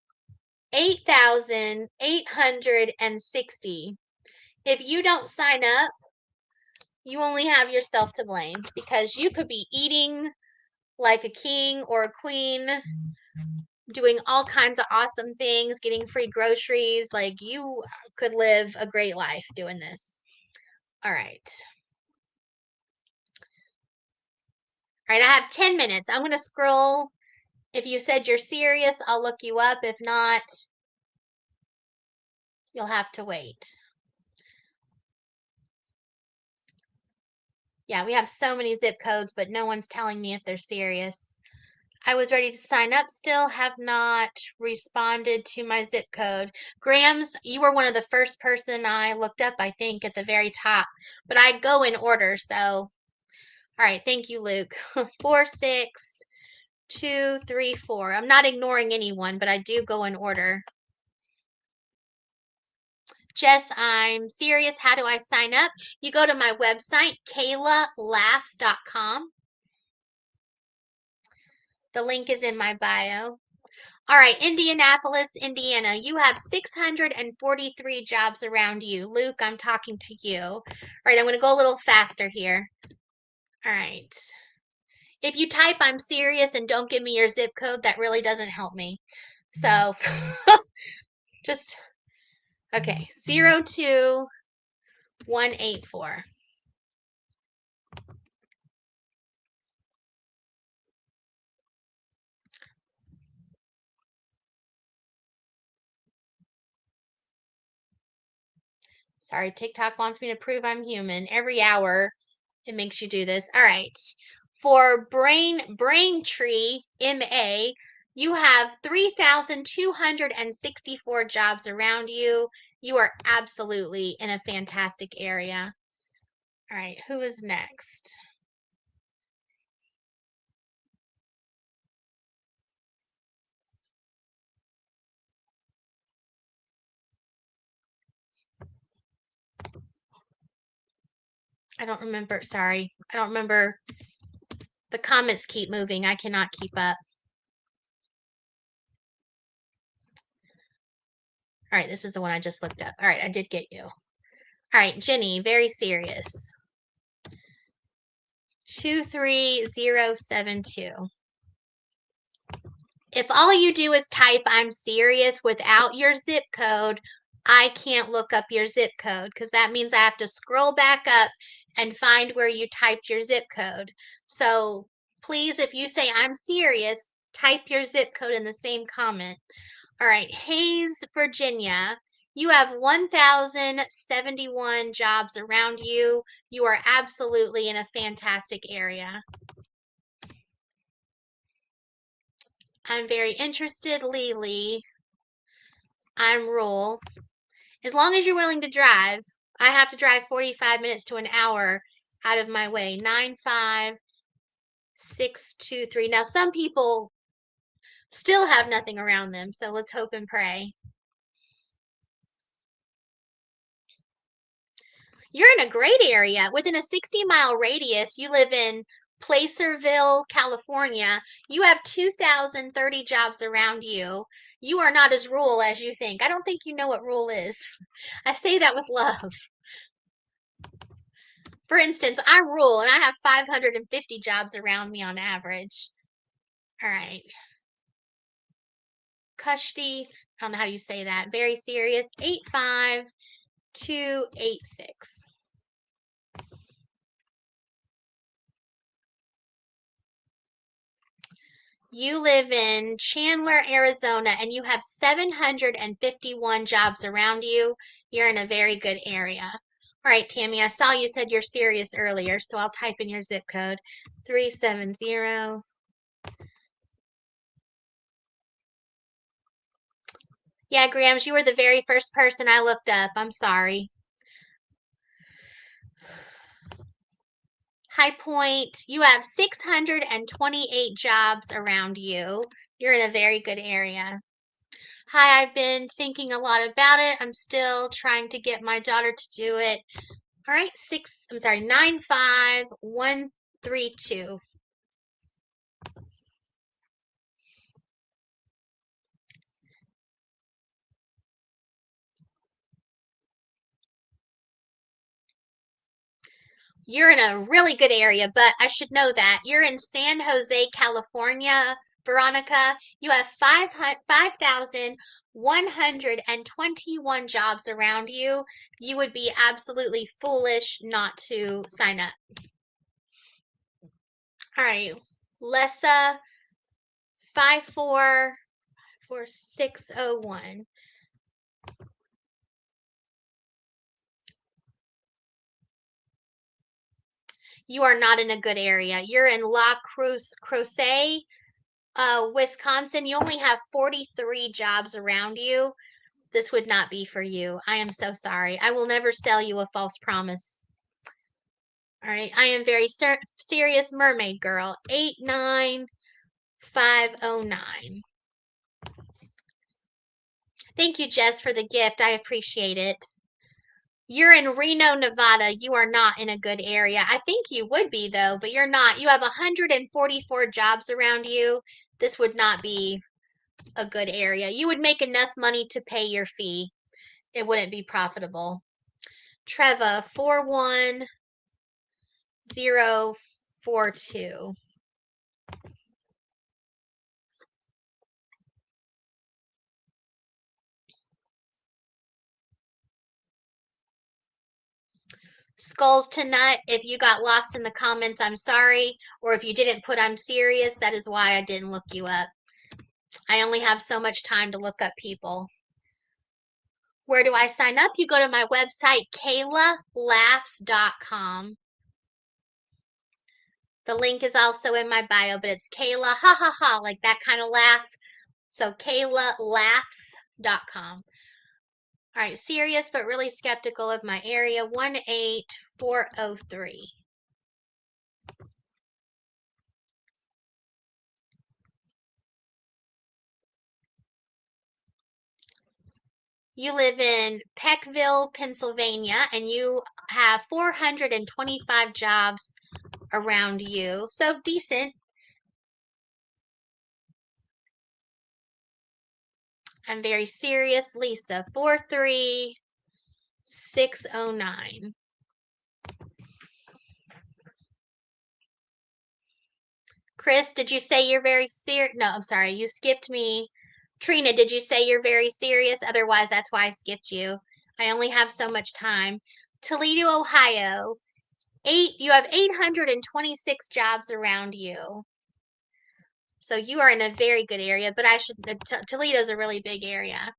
Speaker 1: 8,860. If you don't sign up, you only have yourself to blame because you could be eating like a king or a queen, doing all kinds of awesome things, getting free groceries. Like you could live a great life doing this. All right. All right, I have 10 minutes. I'm going to scroll. If you said you're serious, I'll look you up. If not, you'll have to wait. Yeah, we have so many zip codes, but no one's telling me if they're serious. I was ready to sign up still, have not responded to my zip code. Grams, you were one of the first person I looked up, I think, at the very top. But I go in order, so all right, thank you, Luke. 46234. I'm not ignoring anyone, but I do go in order. Jess, I'm serious. How do I sign up? You go to my website, KaylaLaughs.com. The link is in my bio. All right, Indianapolis, Indiana. You have 643 jobs around you. Luke, I'm talking to you. All right, I'm going to go a little faster here. All right. If you type I'm serious and don't give me your zip code, that really doesn't help me. So just, okay, 02184. Sorry, TikTok wants me to prove I'm human. Every hour it makes you do this. All right. For Braintree MA, you have 3,264 jobs around you. You are absolutely in a fantastic area. All right, who is next? I don't remember. Sorry. I don't remember. The comments keep moving. I cannot keep up. All right, this is the one I just looked up. All right, I did get you. All right, Jenny, very serious. 23072. If all you do is type I'm serious without your zip code, I can't look up your zip code because that means I have to scroll back up and find where you typed your zip code. So please, if you say I'm serious, type your zip code in the same comment. All right, Hayes, Virginia. You have 1,071 jobs around you. You are absolutely in a fantastic area. I'm very interested, Lily. I'm rural. As long as you're willing to drive, I have to drive 45 minutes to an hour out of my way. 95623. Now, some people still have nothing around them, so let's hope and pray. You're in a great area. Within a 60-mile radius, you live in Placerville, California. You have 2,030 jobs around you. You are not as rural as you think. I don't think you know what rural is. I say that with love. For instance, I'm rural and I have 550 jobs around me on average. All right. Kushti, I don't know how you say that. Very serious. 85286. You live in Chandler, Arizona, and you have 751 jobs around you. You're in a very good area. All right, Tammy, I saw you said you're serious earlier, so I'll type in your zip code 370. Yeah, Grams, you were the very first person I looked up. I'm sorry. High Point, you have 628 jobs around you. You're in a very good area. Hi, I've been thinking a lot about it. I'm still trying to get my daughter to do it. All right, 95132. You're in a really good area, but I should know that. You're in San Jose, California, Veronica. You have 5,121 jobs around you. You would be absolutely foolish not to sign up. All right, Lessa 544601. You are not in a good area. You're in La Cruz, Crozet, Wisconsin, you only have 43 jobs around you. This would not be for you. I am so sorry. I will never sell you a false promise. All right. I am very serious mermaid girl. 89509. Thank you, Jess, for the gift. I appreciate it. You're in Reno, Nevada. You are not in a good area. I think you would be, though, but you're not. You have 144 jobs around you. This would not be a good area. You would make enough money to pay your fee. It wouldn't be profitable. Treva, 41042. Skulls to nut. If you got lost in the comments, I'm sorry. Or if you didn't put I'm serious, that is why I didn't look you up. I only have so much time to look up people. Where do I sign up? You go to my website, KaylaLaughs.com. The link is also in my bio, but it's Kayla, ha ha ha, like that kind of laugh. So KaylaLaughs.com. All right, serious but really skeptical of my area, 18403. You live in Peckville, Pennsylvania, and you have 425 jobs around you. So decent. I'm very serious, Lisa. 43609. Chris, did you say you're very serious? No, I'm sorry. You skipped me. Trina, did you say you're very serious? Otherwise, that's why I skipped you. I only have so much time. Toledo, Ohio. You have 826 jobs around you. So you are in a very good area, but Toledo's a really big area.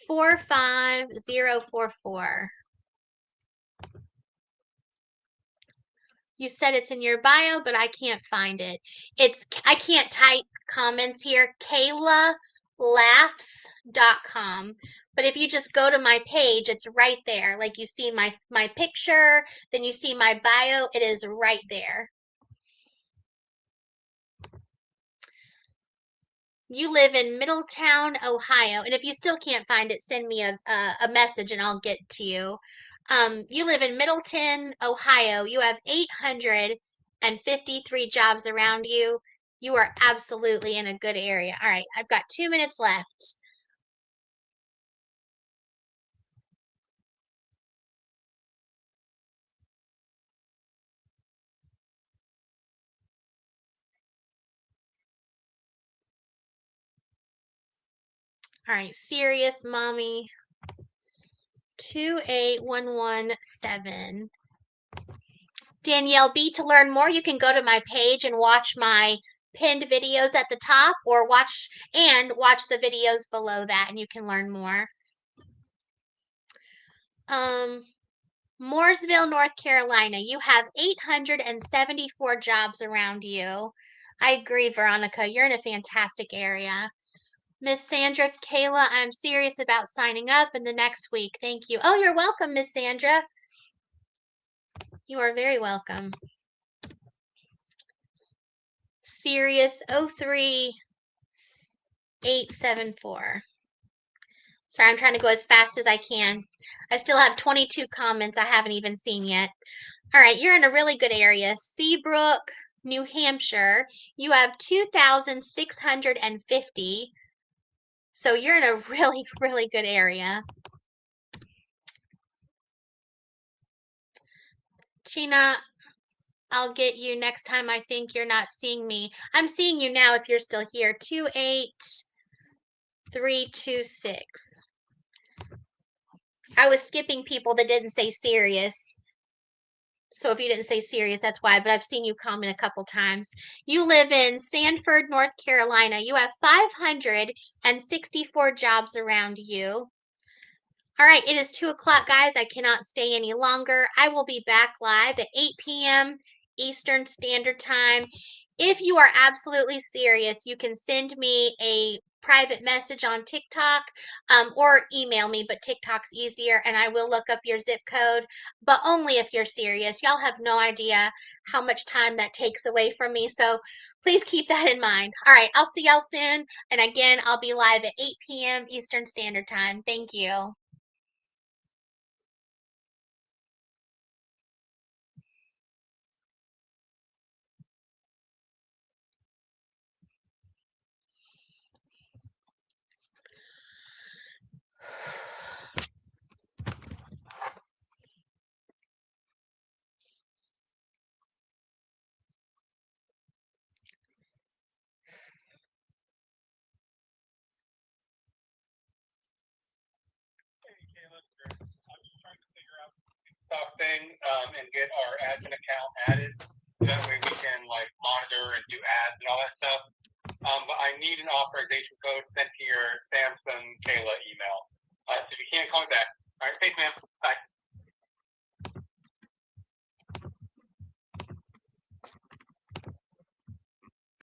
Speaker 1: 45044. You said it's in your bio, but I can't find it. I can't type comments here. KaylaLaughs.com. But if you just go to my page, it's right there. Like you see my picture, then you see my bio, it is right there. You live in Middletown, Ohio, and if you still can't find it, send me a message and I'll get to you. You live in Middleton, Ohio. You have 853 jobs around you. You are absolutely in a good area. All right, I've got 2 minutes left. All right, serious mommy. 28117. Danielle B, to learn more, you can go to my page and watch my pinned videos at the top, or watch the videos below that, and you can learn more. Mooresville, North Carolina, you have 874 jobs around you. I agree, Veronica. You're in a fantastic area. Miss Sandra, Kayla, I'm serious about signing up in the next week. Thank you. Oh, you're welcome, Miss Sandra. You are very welcome. Serious 03874. Sorry, I'm trying to go as fast as I can. I still have 22 comments I haven't even seen yet. All right, you're in a really good area. Seabrook, New Hampshire. You have 2,650. So you're in a really, really good area. Tina, I'll get you next time. I think you're not seeing me. I'm seeing you now if you're still here. 28326. I was skipping people that didn't say serious. So if you didn't say serious, that's why, but I've seen you comment a couple times. You live in Sanford, North Carolina. You have 564 jobs around you. All right, it is 2 o'clock, guys. I cannot stay any longer. I will be back live at 8 p.m. Eastern Standard Time. if you are absolutely serious, you can send me a private message on TikTok, or email me, but TikTok's easier, and I will look up your zip code, but only if you're serious. Y'all have no idea how much time that takes away from me, so please keep that in mind. All right, I'll see y'all soon, and again, I'll be live at 8 p.m. Eastern Standard Time. Thank you.
Speaker 2: Thing and get our admin account added. That way we can like monitor and do ads and all that stuff. But I need an authorization code sent